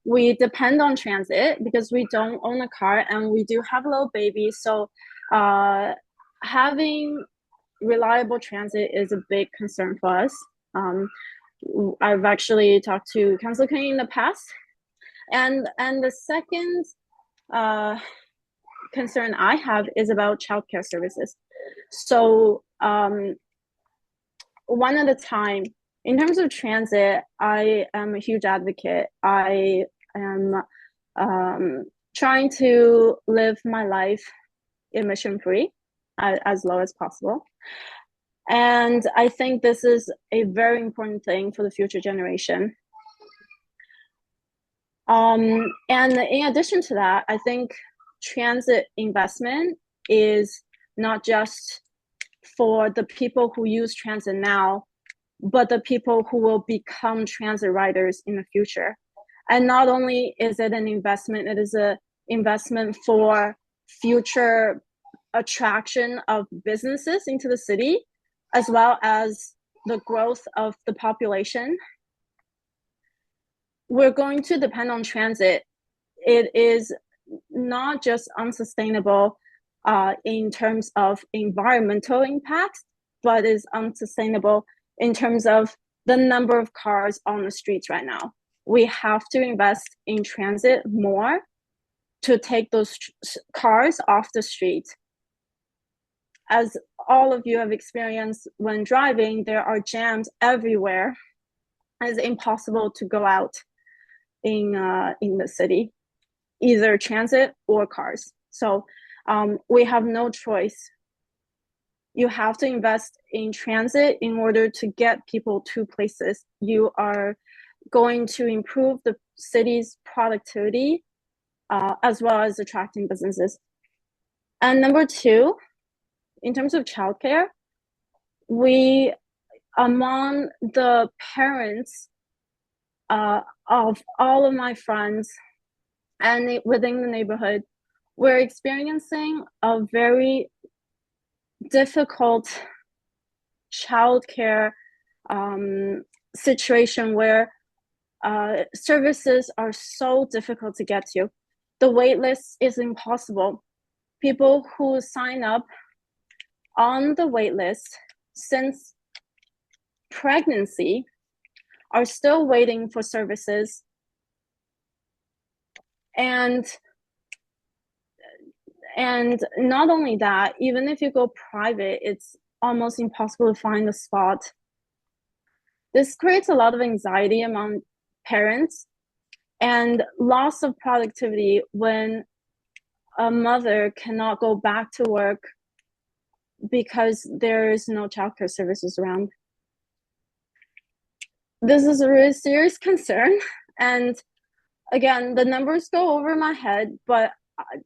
we depend on transit because we don't own a car and we do have a little baby. So having reliable transit is a big concern for us. I've actually talked to Councillor King in the past. And the second concern I have is about childcare services. So one at a time, in terms of transit, I am a huge advocate. I am trying to live my life emission-free as low as possible. And I think this is a very important thing for the future generation. And in addition to that, I think transit investment is not just for the people who use transit now, but the people who will become transit riders in the future. And not only is it an investment, it is an investment for future attraction of businesses into the city, as well as the growth of the population. We're going to depend on transit. It is not just unsustainable in terms of environmental impacts, but is unsustainable in terms of the number of cars on the streets right now. We have to invest in transit more to take those cars off the street. As all of you have experienced when driving, there are jams everywhere. It's impossible to go out in the city, either transit or cars. So we have no choice. You have to invest in transit in order to get people to places. You are going to improve the city's productivity as well as attracting businesses. And number two, in terms of childcare, we, among the parents of all of my friends and within the neighborhood, we're experiencing a very difficult childcare situation where services are so difficult to get to. The wait list is impossible. People who sign up on the wait list since pregnancy are still waiting for services. And not only that, even if you go private, it's almost impossible to find a spot. This creates a lot of anxiety among parents and loss of productivity when a mother cannot go back to work because there is no childcare services around. This is a really serious concern. And again, the numbers go over my head, but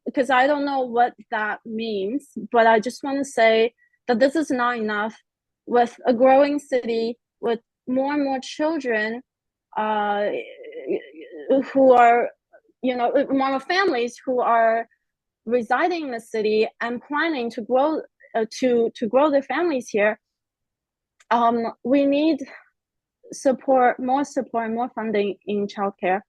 because I don't know what that means, but I just want to say that this is not enough. With a growing city, with more and more children who are, more families who are residing in the city and planning to grow grow their families here, we need more support and more funding in childcare.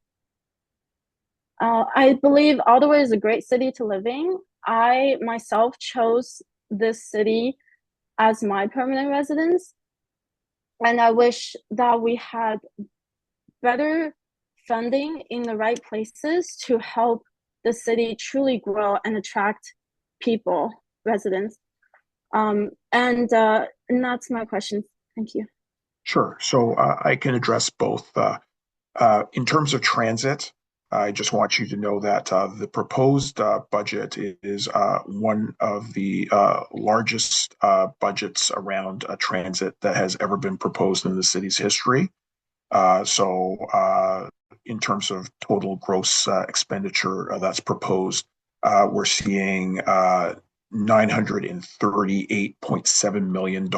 I believe Ottawa is a great city to live in. I myself chose this city as my permanent residence, and I wish that we had better funding in the right places to help the city truly grow and attract people, residents. And that's my question. Thank you. Sure. So I can address both. In terms of transit, I just want you to know that the proposed budget is one of the largest budgets around transit that has ever been proposed in the city's history. So in terms of total gross expenditure that's proposed, we're seeing $938.7 million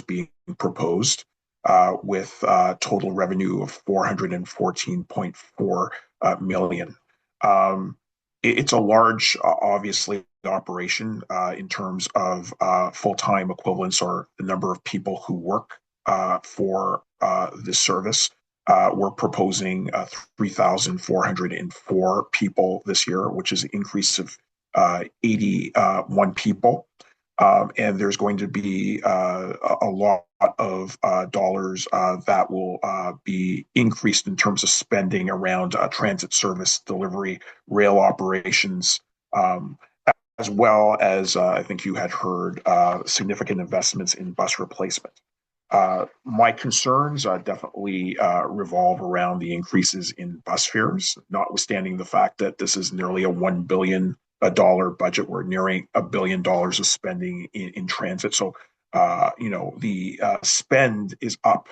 being proposed, with total revenue of $414.4 million. It's a large, obviously, operation in terms of full-time equivalents or the number of people who work for this service. We're proposing 3,404 people this year, which is an increase of 81 people. And there's going to be a lot of dollars that will be increased in terms of spending around transit service delivery, rail operations, as well as I think you had heard significant investments in bus replacement. My concerns definitely revolve around the increases in bus fares, notwithstanding the fact that this is nearly a $1 billion budget. We're nearing $1 billion of spending in transit. So, the spend is up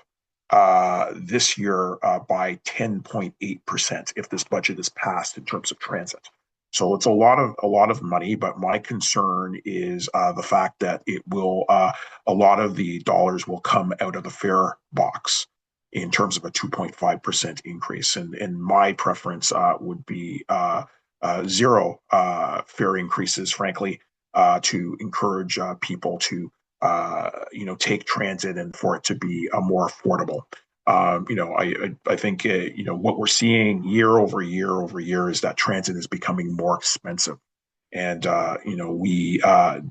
this year by 10.8% if this budget is passed in terms of transit. So it's a lot of money, but my concern is the fact that it will a lot of the dollars will come out of the fare box in terms of a 2.5% increase, and my preference would be zero fare increases, frankly, to encourage people to take transit and for it to be more affordable. I think what we're seeing year over year is that transit is becoming more expensive, and we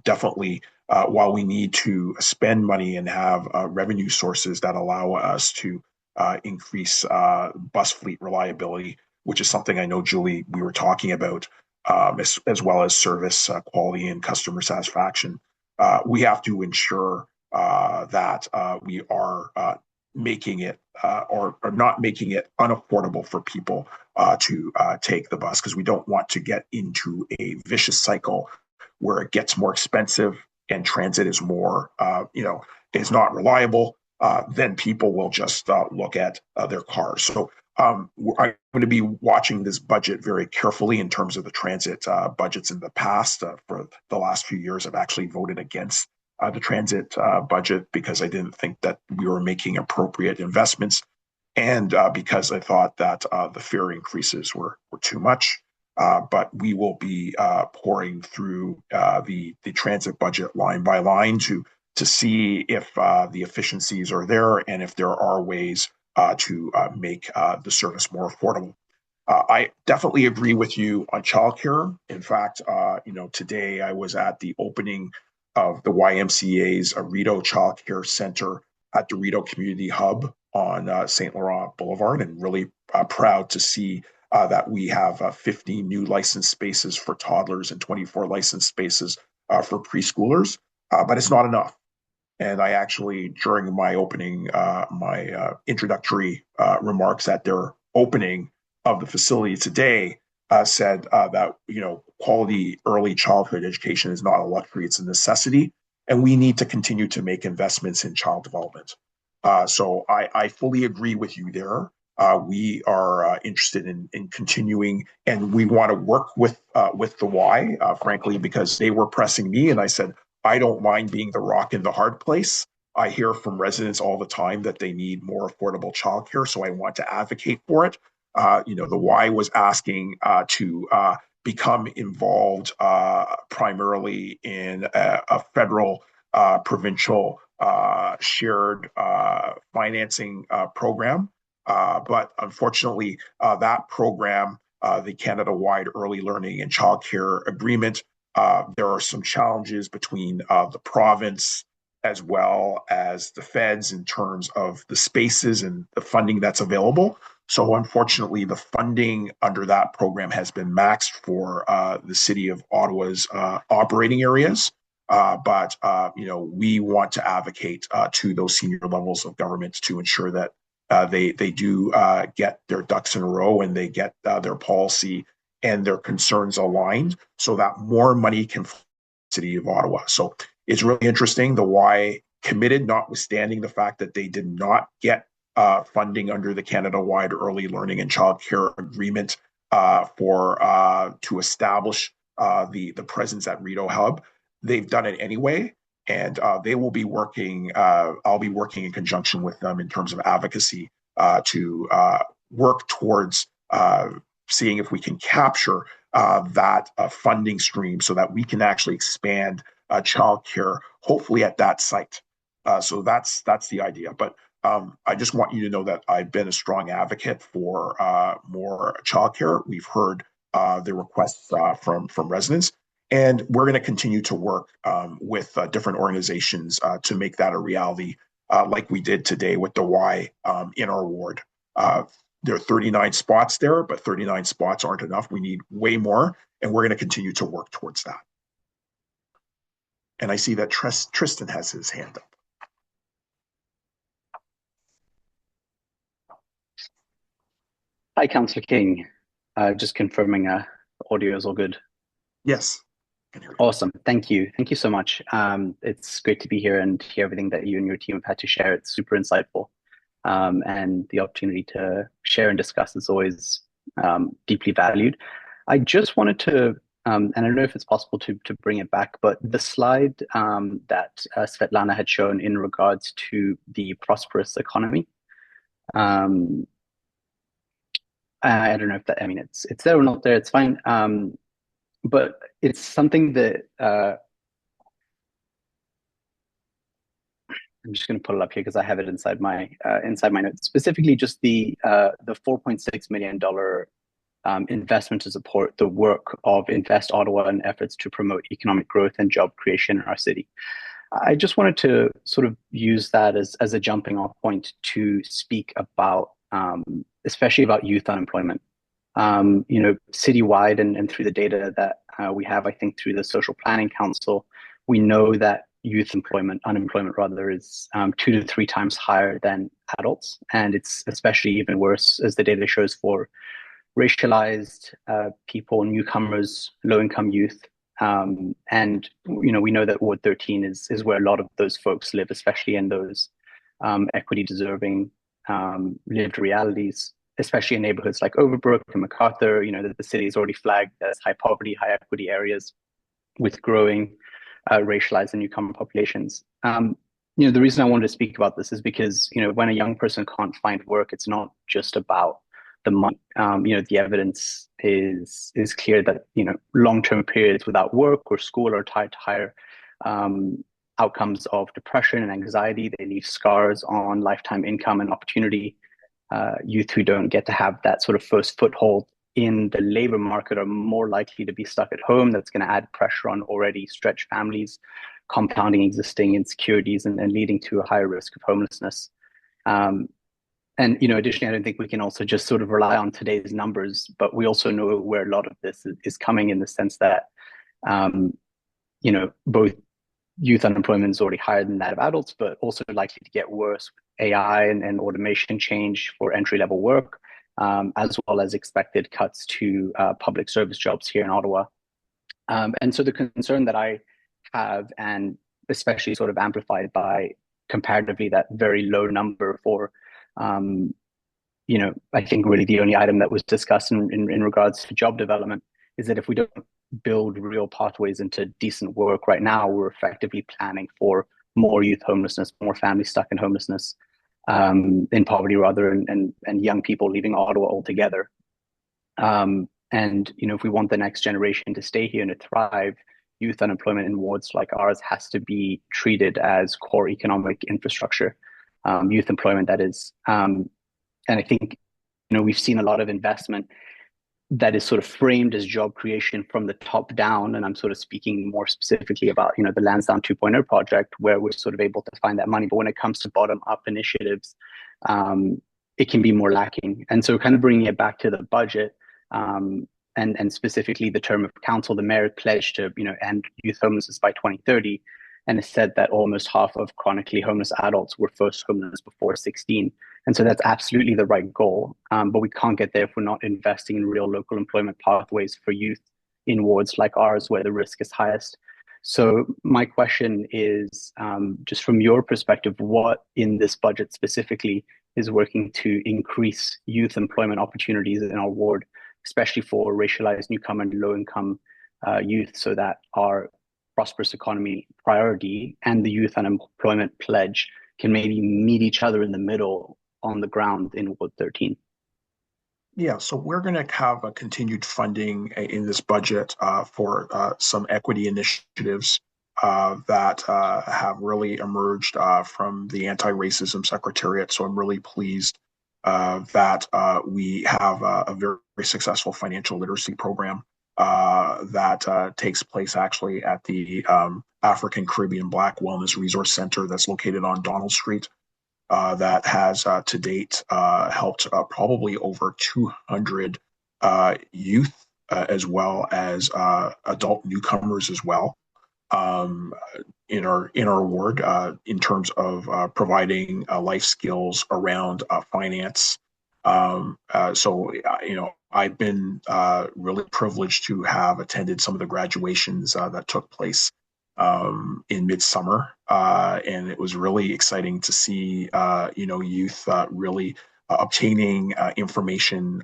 definitely, while we need to spend money and have revenue sources that allow us to increase bus fleet reliability, which is something I know, Julie, we were talking about, as well as service quality and customer satisfaction. We have to ensure that we are making it or not making it unaffordable for people to take the bus, because we don't want to get into a vicious cycle where it gets more expensive and transit is more, is not reliable. Then people will just look at their cars. So I'm going to be watching this budget very carefully in terms of the transit budgets in the past. For the last few years, I've actually voted against the transit budget because I didn't think that we were making appropriate investments, and because I thought that the fare increases were too much. But we will be pouring through the transit budget line by line to see if the efficiencies are there and if there are ways to make the service more affordable. I definitely agree with you on childcare. In fact, today I was at the opening of the YMCA's Rideau Childcare Center at the Rideau Community Hub on St. Laurent Boulevard, and really proud to see that we have 50 new licensed spaces for toddlers and 24 licensed spaces for preschoolers. But it's not enough. And I actually, during my opening, my introductory remarks at their opening of the facility today, said that quality early childhood education is not a luxury; it's a necessity, and we need to continue to make investments in child development. So I fully agree with you there. We are interested in continuing, and we want to work with the Y, frankly, because they were pressing me, and I said, I don't mind being the rock in the hard place. I hear from residents all the time that they need more affordable childcare, so I want to advocate for it. The Y was asking to become involved primarily in a federal, provincial shared financing program. But unfortunately, that program, the Canada-wide Early Learning and Childcare Agreement, there are some challenges between the province as well as the feds in terms of the spaces and the funding that's available. So unfortunately, the funding under that program has been maxed for the City of Ottawa's operating areas. But we want to advocate to those senior levels of government to ensure that they do get their ducks in a row and they get their policy and their concerns aligned so that more money can flow to the City of Ottawa. So it's really interesting. The Y committed, notwithstanding the fact that they did not get funding under the Canada-wide Early Learning and Childcare Agreement to establish the presence at Rideau Hub. They've done it anyway, and they will be working. I'll be working in conjunction with them in terms of advocacy to work towards seeing if we can capture that funding stream so that we can actually expand childcare, hopefully at that site. So that's the idea. But I just want you to know that I've been a strong advocate for more childcare. We've heard the requests from residents, and we're going to continue to work with different organizations to make that a reality, like we did today with the Y in our ward. There are 39 spots there, but 39 spots aren't enough. We need way more, and we're going to continue to work towards that. And I see that Tristan has his hand up. Hi, Councillor King. Just confirming audio is all good. Yes. Awesome. Thank you. Thank you so much. It's great to be here and hear everything that you and your team have had to share. It's super insightful. And the opportunity to share and discuss is always deeply valued. I just wanted to, and I don't know if it's possible to bring it back, but the slide that Svetlana had shown in regards to the prosperous economy. I don't know if that, I mean, it's there or not there, it's fine. But it's something that I'm just going to pull it up here because I have it inside my notes. Specifically, just the $4.6 million investment to support the work of Invest Ottawa and efforts to promote economic growth and job creation in our city. I just wanted to sort of use that as a jumping off point to speak about, especially about youth unemployment. Citywide and through the data that we have, I think through the Social Planning Council, we know that youth unemployment rather, is 2 to 3 times higher than adults. And it's especially even worse, as the data shows, for racialized people, newcomers, low-income youth. And, we know that Ward 13 is where a lot of those folks live, especially in those equity-deserving lived realities. especially in neighborhoods like Overbrook and MacArthur, that the city is already flagged as high poverty, high equity areas with growing racialized and newcomer populations. The reason I wanted to speak about this is because, when a young person can't find work, it's not just about the money. The evidence is clear that, long-term periods without work or school are tied to higher outcomes of depression and anxiety. They leave scars on lifetime income and opportunity. Youth who don't get to have that sort of first foothold in the labor market are more likely to be stuck at home. That's going to add pressure on already stretched families, compounding existing insecurities and leading to a higher risk of homelessness. And, additionally, I don't think we can also just sort of rely on today's numbers, but we also know where a lot of this is coming, in the sense that, both youth unemployment is already higher than that of adults, but also likely to get worse with AI and automation change for entry-level work, as well as expected cuts to public service jobs here in Ottawa. And so the concern that I have, and especially sort of amplified by comparatively that very low number for, I think really the only item that was discussed in regards to job development, is that if we don't build real pathways into decent work right now, we're effectively planning for more youth homelessness, more families stuck in homelessness, in poverty rather, and young people leaving Ottawa altogether. And, if we want the next generation to stay here and to thrive, youth unemployment in wards like ours has to be treated as core economic infrastructure, youth employment, that is. And I think, we've seen a lot of investment that is sort of framed as job creation from the top down. And I'm sort of speaking more specifically about, the Lansdowne 2.0 project, where we're sort of able to find that money. But when it comes to bottom up initiatives, it can be more lacking. And so kind of bringing it back to the budget, and specifically the term of council, the mayor pledged to, end youth homelessness by 2030. And it said that almost half of chronically homeless adults were first homeless before 16. And so that's absolutely the right goal. But we can't get there if we're not investing in real local employment pathways for youth in wards like ours, where the risk is highest. So my question is, just from your perspective, what in this budget specifically is working to increase youth employment opportunities in our ward, especially for racialized newcomer and low-income youth, so that our prosperous economy priority and the youth unemployment pledge can maybe meet each other in the middle on the ground in Ward 13? Yeah, so we're going to have a continued funding in this budget for some equity initiatives that have really emerged from the Anti-Racism Secretariat. So I'm really pleased that we have a very, very successful financial literacy program that takes place actually at the African Caribbean Black Wellness Resource Center that's located on Donald Street. That has to date helped probably over 200 youth, as well as adult newcomers as well, in our ward, in terms of providing life skills around finance. So I've been really privileged to have attended some of the graduations that took place in midsummer, and it was really exciting to see youth really obtaining information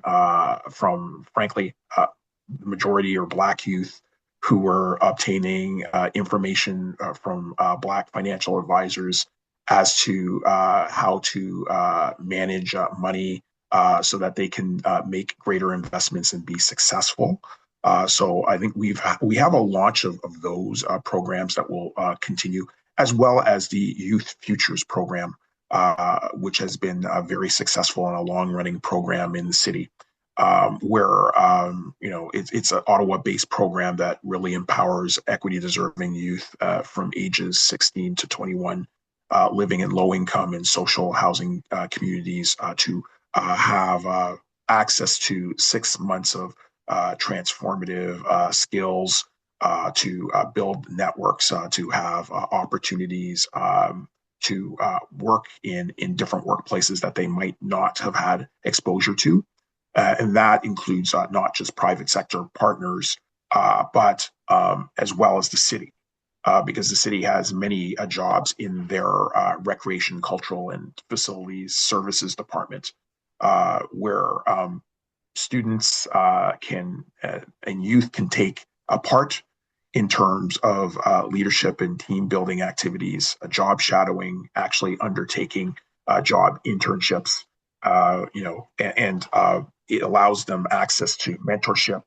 from, frankly, the majority are Black youth who were obtaining information from Black financial advisors as to how to manage money so that they can make greater investments and be successful. So I think we have a launch of those programs that will continue, as well as the Youth Futures program, which has been very successful and a long-running program in the city, where it's an Ottawa-based program that really empowers equity-deserving youth from ages 16 to 21, living in low-income and social housing communities to have access to 6 months of transformative skills to build networks, to have opportunities to work in different workplaces that they might not have had exposure to. And that includes not just private sector partners, but as well as the city, because the city has many jobs in their recreation, cultural, and facilities services department. where students and youth can take a part in terms of leadership and team building activities, job shadowing, actually undertaking job internships, and it allows them access to mentorship,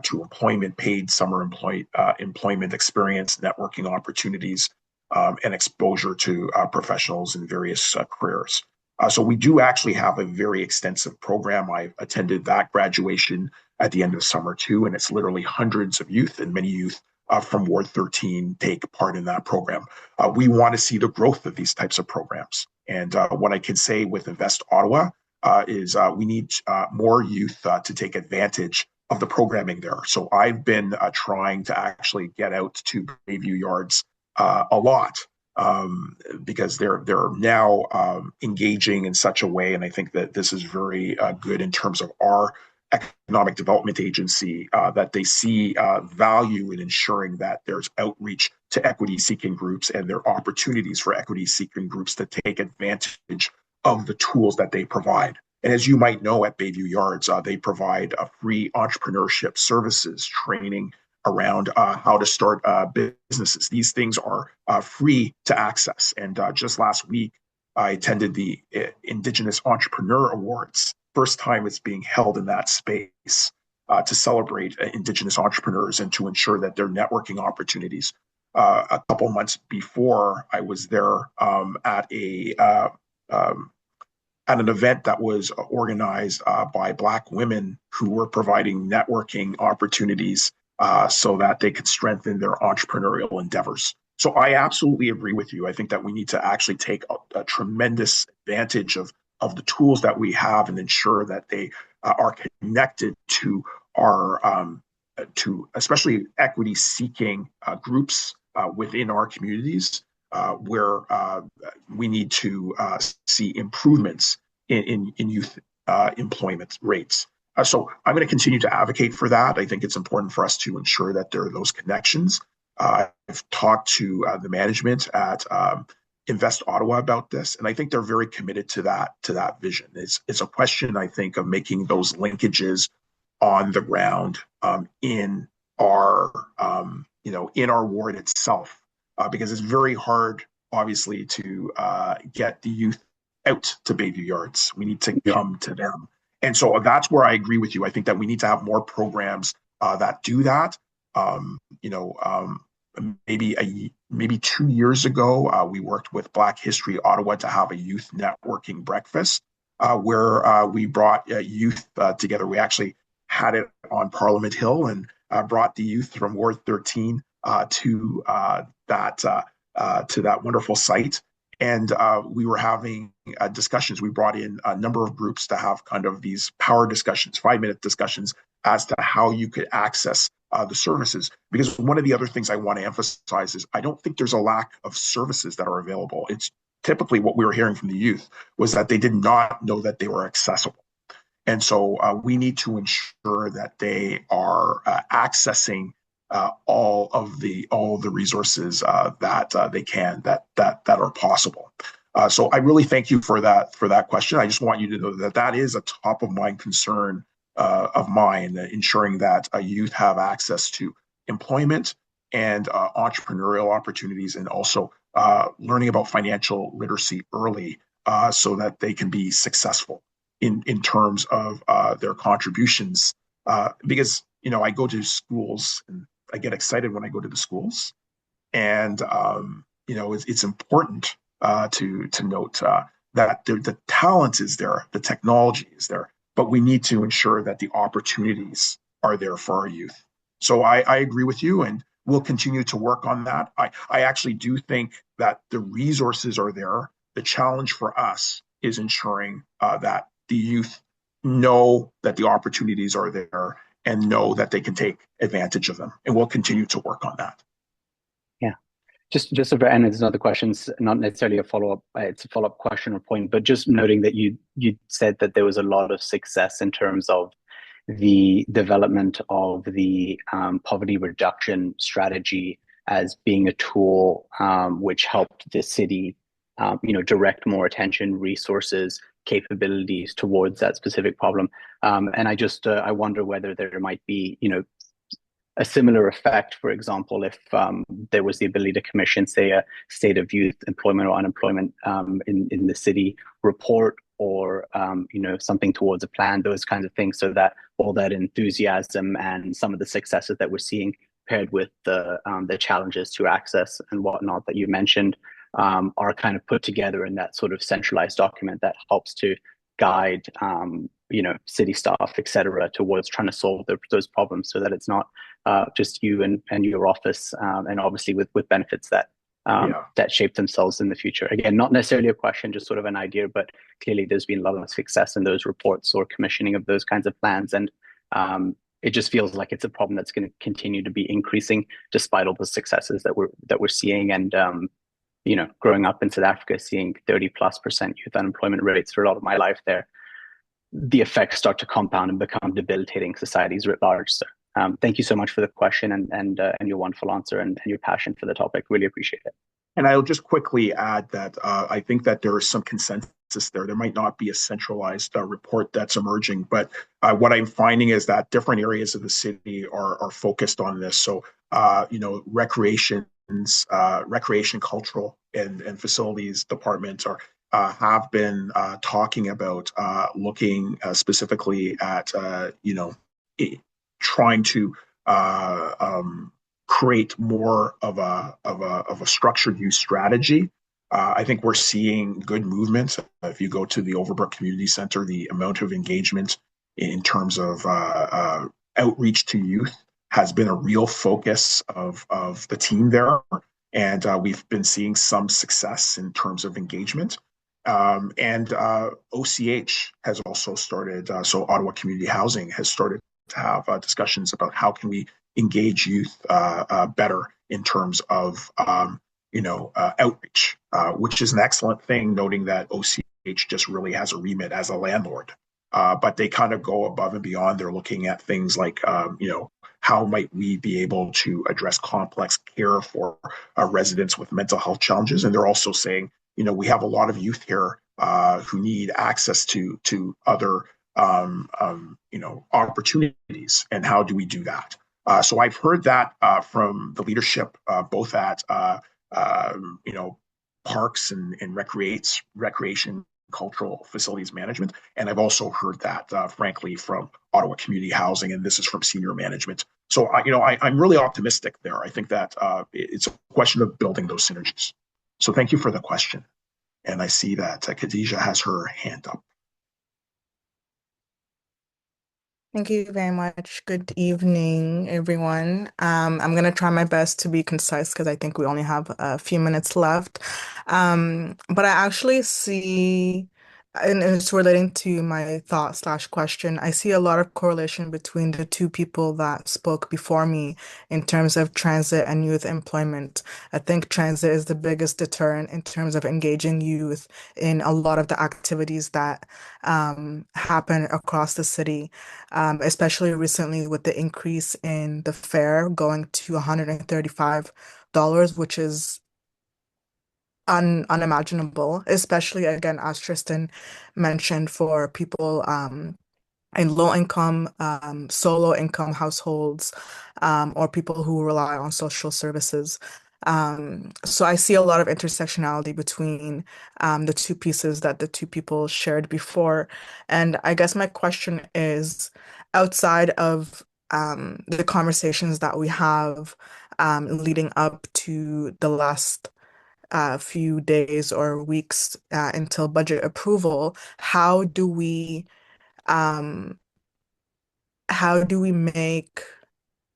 to employment, paid summer employment experience, networking opportunities, and exposure to professionals in various careers. So we do actually have a very extensive program. I attended that graduation at the end of summer too, and it's literally hundreds of youth, and many youth from Ward 13 take part in that program. We want to see the growth of these types of programs. And what I can say with Invest Ottawa is we need more youth to take advantage of the programming there. So I've been trying to actually get out to Bayview Yards a lot, because they're now engaging in such a way, and I think that this is very good in terms of our economic development agency, that they see value in ensuring that there's outreach to equity-seeking groups, and there are opportunities for equity-seeking groups to take advantage of the tools that they provide. And as you might know, at Bayview Yards, they provide free entrepreneurship services, training around how to start businesses. These things are free to access. And just last week, I attended the Indigenous Entrepreneur Awards. First time it's being held in that space to celebrate Indigenous entrepreneurs and to ensure that their networking opportunities. A couple months before, I was there at an event that was organized by Black women who were providing networking opportunities so that they could strengthen their entrepreneurial endeavors. So I absolutely agree with you. I think that we need to actually take a tremendous advantage of the tools that we have and ensure that they are connected to our to especially equity-seeking groups within our communities, where we need to see improvements in youth employment rates. So I'm going to continue to advocate for that. I think it's important for us to ensure that there are those connections. I've talked to the management at Invest Ottawa about this, and I think they're very committed to that vision. It's a question, I think, of making those linkages on the ground in our in our ward itself, because it's very hard, obviously, to get the youth out to Bayview Yards. We need to come to them. And so that's where I agree with you. I think that we need to have more programs that do that. Maybe 2 years ago, we worked with Black History Ottawa to have a youth networking breakfast where we brought youth together. We actually had it on Parliament Hill and brought the youth from Ward 13 to that wonderful site. And we were having discussions. We brought in a number of groups to have kind of these power discussions, 5-minute discussions as to how you could access the services. Because one of the other things I want to emphasize is I don't think there's a lack of services that are available. It's typically what we were hearing from the youth was that they did not know that they were accessible. And so we need to ensure that they are accessing all the resources that they can that are possible. So I really thank you for that question. I just want you to know that is a top of mind concern of mine, ensuring that youth have access to employment and entrepreneurial opportunities, and also learning about financial literacy early, so that they can be successful in terms of their contributions. Because I go to schools and I get excited when I go to the schools, and it's important to note that the talent is there, the technology is there, but we need to ensure that the opportunities are there for our youth. So I agree with you, and we'll continue to work on that. I actually do think that the resources are there. The challenge for us is ensuring that the youth know that the opportunities are there and know that they can take advantage of them. And we'll continue to work on that. Yeah. Just and it's another question, not necessarily a follow-up, it's a follow-up question or point, but just noting that you said that there was a lot of success in terms of the development of the poverty reduction strategy as being a tool which helped the city direct more attention, resources capabilities towards that specific problem. And I wonder whether there might be, a similar effect, for example, if there was the ability to commission, say, a state of youth employment or unemployment in the city report, or something towards a plan, those kinds of things, so that all that enthusiasm and some of the successes that we're seeing paired with the challenges to access and whatnot that you mentioned are kind of put together in that sort of centralized document that helps to guide city staff, et cetera, towards trying to solve those problems, so that it's not just you and your office, and obviously with benefits that that shape themselves in the future. Again, not necessarily a question, just sort of an idea, but clearly there's been a lot of success in those reports or commissioning of those kinds of plans. And it just feels like it's a problem that's going to continue to be increasing despite all the successes that we're seeing. And growing up in South Africa, seeing 30+% youth unemployment rates for a lot of my life there, the effects start to compound and become debilitating societies writ large. So thank you so much for the question and your wonderful answer and your passion for the topic. Really appreciate it. And I'll just quickly add that I think that there is some consensus there. There might not be a centralized report that's emerging, but what I'm finding is that different areas of the city are focused on this. So, recreation, cultural, and facilities departments have been talking about looking specifically at trying to create more of a structured use strategy. I think we're seeing good movement. If you go to the Overbrook Community Center, the amount of engagement in terms of outreach to youth has been a real focus of the team there. And we've been seeing some success in terms of engagement. And OCH has also started, so Ottawa Community Housing has started to have discussions about how can we engage youth better in terms of outreach, which is an excellent thing, noting that OCH just really has a remit as a landlord. But they kind of go above and beyond. They're looking at things like, how might we be able to address complex care for residents with mental health challenges? And they're also saying, we have a lot of youth here who need access to other opportunities, and how do we do that? So I've heard that from the leadership, both at parks and recreation, cultural facilities management, and I've also heard that, frankly, from Ottawa Community Housing, and this is from senior management. So I'm really optimistic there. I think that it's a question of building those synergies. So thank you for the question, and I see that Khadija has her hand up. Thank you very much. Good evening, everyone. I'm going to try my best to be concise because I think we only have a few minutes left. But I actually see, and it's relating to my thought/question, I see a lot of correlation between the two people that spoke before me in terms of transit and youth employment. I think transit is the biggest deterrent in terms of engaging youth in a lot of the activities that happen across the city, especially recently with the increase in the fare going to $135, which is unimaginable, especially again, as Tristan mentioned, for people in low income, solo income households, or people who rely on social services. So I see a lot of intersectionality between the two pieces that the two people shared before. And I guess my question is, outside of the conversations that we have leading up to the last few days or weeks until budget approval, how do we make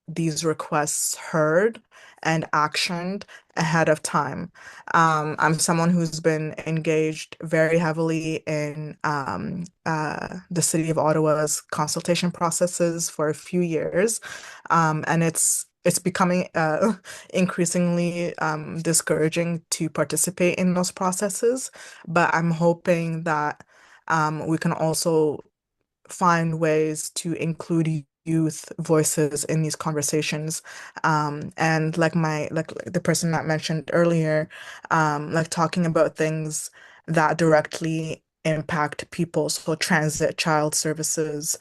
these requests heard and actioned ahead of time? I'm someone who's been engaged very heavily in the City of Ottawa's consultation processes for a few years, and it's becoming increasingly discouraging to participate in those processes. But I'm hoping that we can also find ways to include youth voices in these conversations. And like the person that mentioned earlier, like talking about things that directly impact people. So transit, child services,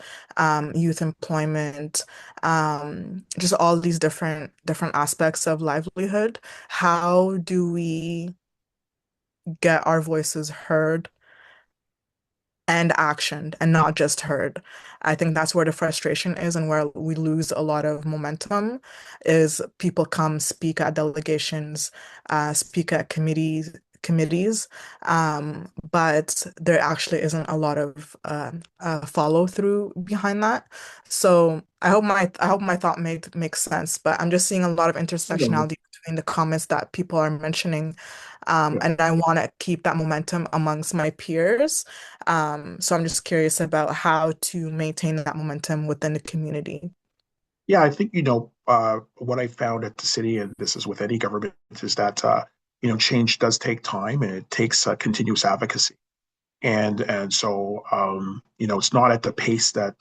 youth employment, just all these different aspects of livelihood. How do we get our voices heard and actioned and not just heard? I think that's where the frustration is and where we lose a lot of momentum is people come speak at delegations, speak at committees, but there actually isn't a lot of follow through behind that. So I hope my thought makes sense, but I'm just seeing a lot of intersectionality between the comments that people are mentioning. And I want to keep that momentum amongst my peers. So I'm just curious about how to maintain that momentum within the community. Yeah, I think, what I found at the city, and this is with any government, is that, change does take time and it takes continuous advocacy. And so, it's not at the pace that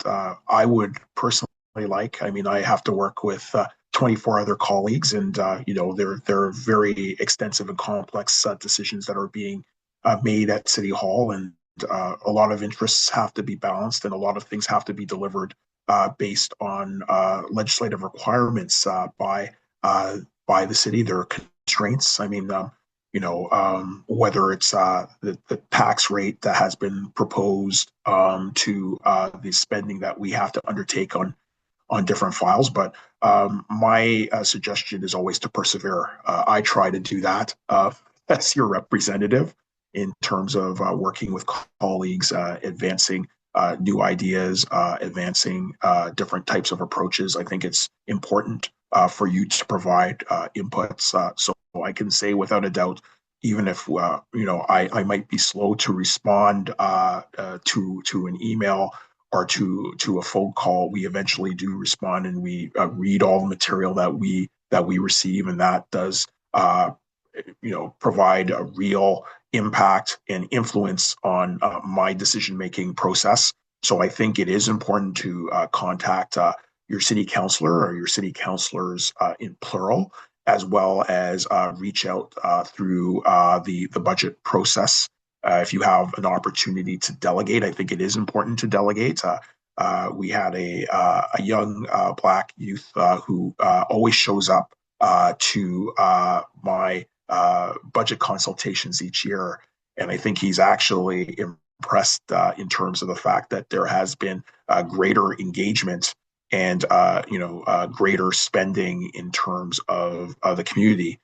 I would personally like. I mean, I have to work with 24 other colleagues, and they're very extensive and complex decisions that are being made at City Hall, and a lot of interests have to be balanced, and a lot of things have to be delivered based on legislative requirements by the city. There are constraints. I mean, whether it's the tax rate that has been proposed to the spending that we have to undertake on different files. But my suggestion is always to persevere. I try to do that as your representative in terms of working with colleagues, advancing new ideas, advancing different types of approaches. I think it's important for you to provide inputs. So I can say without a doubt, even if I might be slow to respond to an email or to a phone call, we eventually do respond, and we read all the material that we receive, and that does provide a real impact and influence on my decision-making process. So I think it is important to contact your city councillor or your city councillors in plural, as well as reach out through the budget process. If you have an opportunity to delegate, I think it is important to delegate. We had a young Black youth who always shows up to my budget consultations each year. And I think he's actually impressed in terms of the fact that there has been greater engagement and greater spending in terms of the community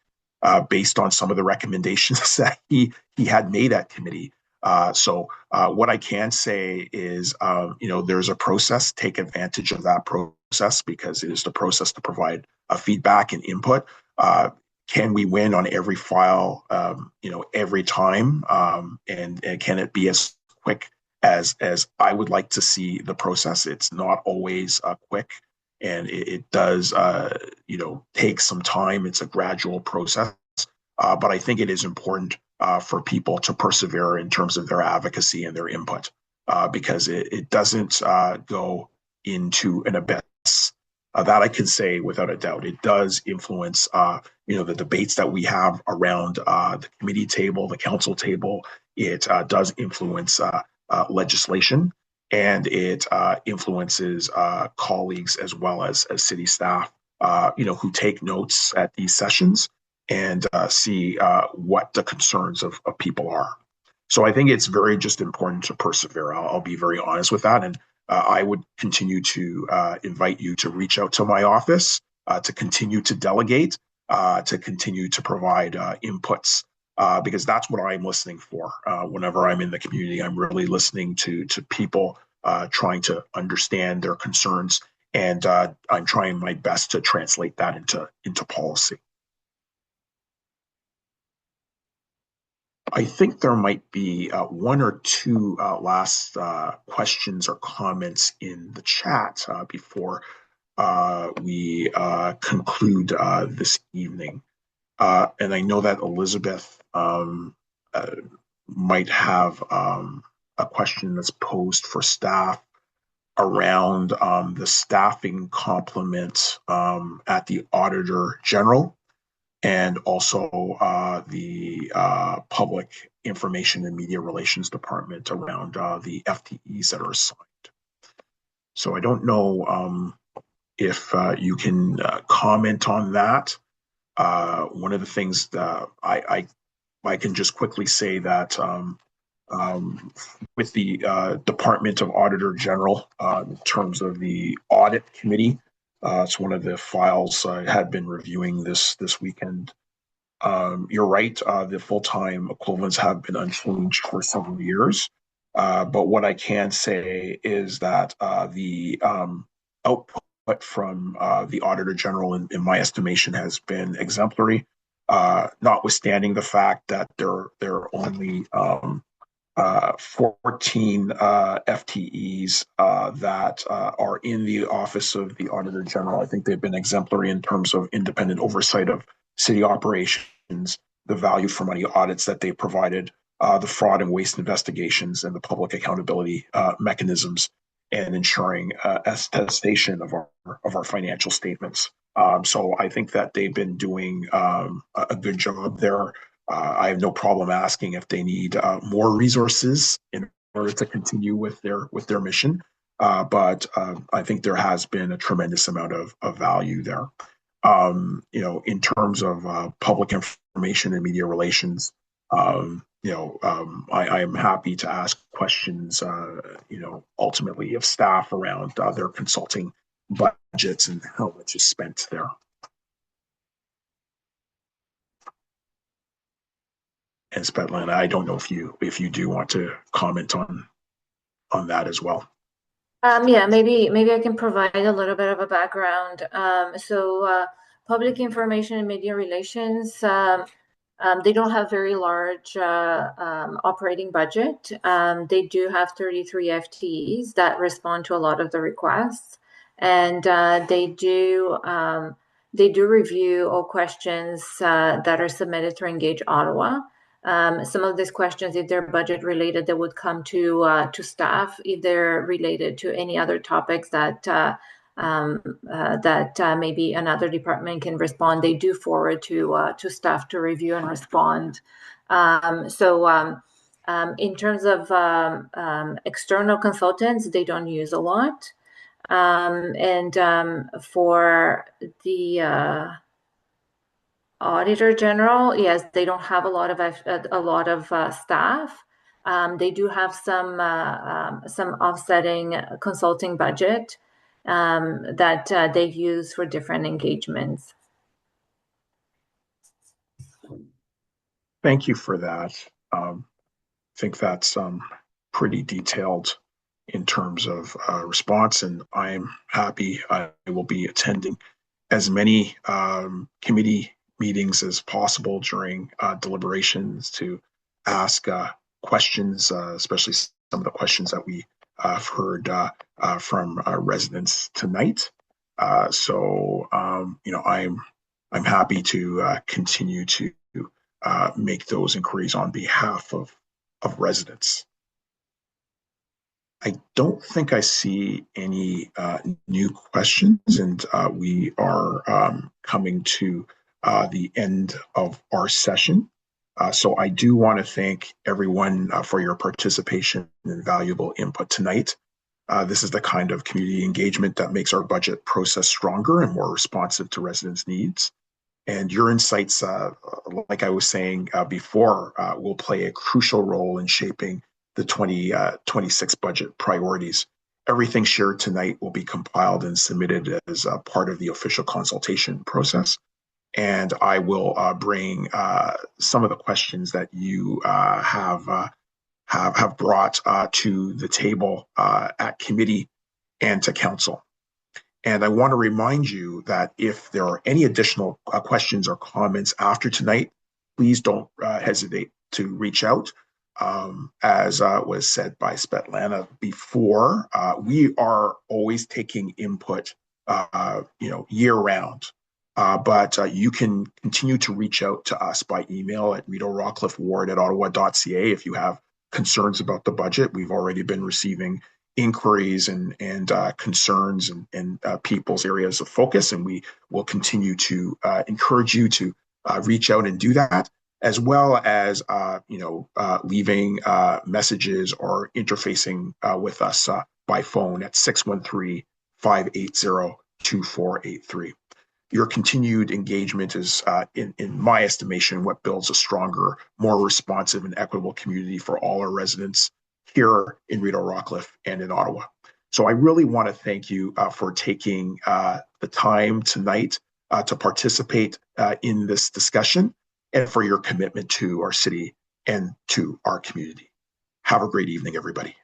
based on some of the recommendations that he had made at committee. So what I can say is, there's a process. Take advantage of that process because it is the process to provide feedback and input. Can we win on every file, every time? And can it be as quick as I would like to see the process? It's not always quick, and it does, take some time. It's a gradual process, but I think it is important for people to persevere in terms of their advocacy and their input, because it doesn't go into an abyss. That I can say without a doubt. It does influence, the debates that we have around the committee table, the council table. It does influence legislation, and it influences colleagues as well as city staff, who take notes at these sessions and see what the concerns of people are. So I think it's very just important to persevere. I'll be very honest with that. And I would continue to invite you to reach out to my office, to continue to delegate, to continue to provide inputs, because that's what I'm listening for. Whenever I'm in the community, I'm really listening to people, trying to understand their concerns, and I'm trying my best to translate that into policy. I think there might be one or two last questions or comments in the chat before we conclude this evening. And I know that Elizabeth might have a question that's posed for staff around the staffing complement at the Auditor General. and also the Public Information and Media Relations Department around the FTEs that are assigned. So I don't know if you can comment on that. One of the things that I can just quickly say that with the Department of Auditor General, in terms of the audit committee, it's one of the files I had been reviewing this weekend. You're right, the full-time equivalents have been unchanged for several years. But what I can say is that the output from the Auditor General, in my estimation, has been exemplary, notwithstanding the fact that there are only 14 FTEs that are in the Office of the Auditor General. I think they've been exemplary in terms of independent oversight of city operations, the value for money audits that they provided, the fraud and waste investigations, and the public accountability mechanisms, and ensuring attestation of our financial statements. So I think that they've been doing a good job there. I have no problem asking if they need more resources in order to continue with their mission. But I think there has been a tremendous amount of value there. In terms of public information and media relations, I am happy to ask questions, ultimately of staff around their consulting budgets and how much is spent there. And Svetlana, I don't know if you do want to comment on that as well. Yeah, maybe I can provide a little bit of a background. Public information and media relations, they don't have very large operating budget. They do have 33 FTEs that respond to a lot of the requests, and they do review all questions that are submitted through Engage Ottawa. Some of these questions, if they're budget related, that would come to staff. If they're related to any other topics that maybe another department can respond, they do forward to staff to review and respond. In terms of external consultants, they don't use a lot. For the Auditor General, yes, they don't have a lot of staff. They do have some offsetting consulting budget that they use for different engagements. Thank you for that. I think that's pretty detailed in terms of response, and I'm happy. I will be attending as many committee meetings as possible during deliberations to ask questions, especially some of the questions that we have heard from residents tonight. I'm happy to continue to make those inquiries on behalf of residents. I don't think I see any new questions, and we are coming to the end of our session. So I do want to thank everyone for your participation and valuable input tonight. This is the kind of community engagement that makes our budget process stronger and more responsive to residents' needs. And your insights, like I was saying before, will play a crucial role in shaping the 2026 budget priorities. Everything shared tonight will be compiled and submitted as a part of the official consultation process. And I will bring some of the questions that you have brought to the table at committee and to council. And I want to remind you that if there are any additional questions or comments after tonight, please don't hesitate to reach out. As was said by Svetlana before, we are always taking input, year round. But you can continue to reach out to us by email at Rideau-Rockcliffe-Ward@ottawa.ca if you have concerns about the budget. We've already been receiving inquiries and concerns and people's areas of focus, and we will continue to encourage you to reach out and do that, as well as leaving messages or interfacing with us by phone at 613-580-2483. Your continued engagement is, in my estimation, what builds a stronger, more responsive and equitable community for all our residents here in Rideau-Rockcliffe and in Ottawa. So I really want to thank you for taking the time tonight to participate in this discussion and for your commitment to our city and to our community. Have a great evening, everybody.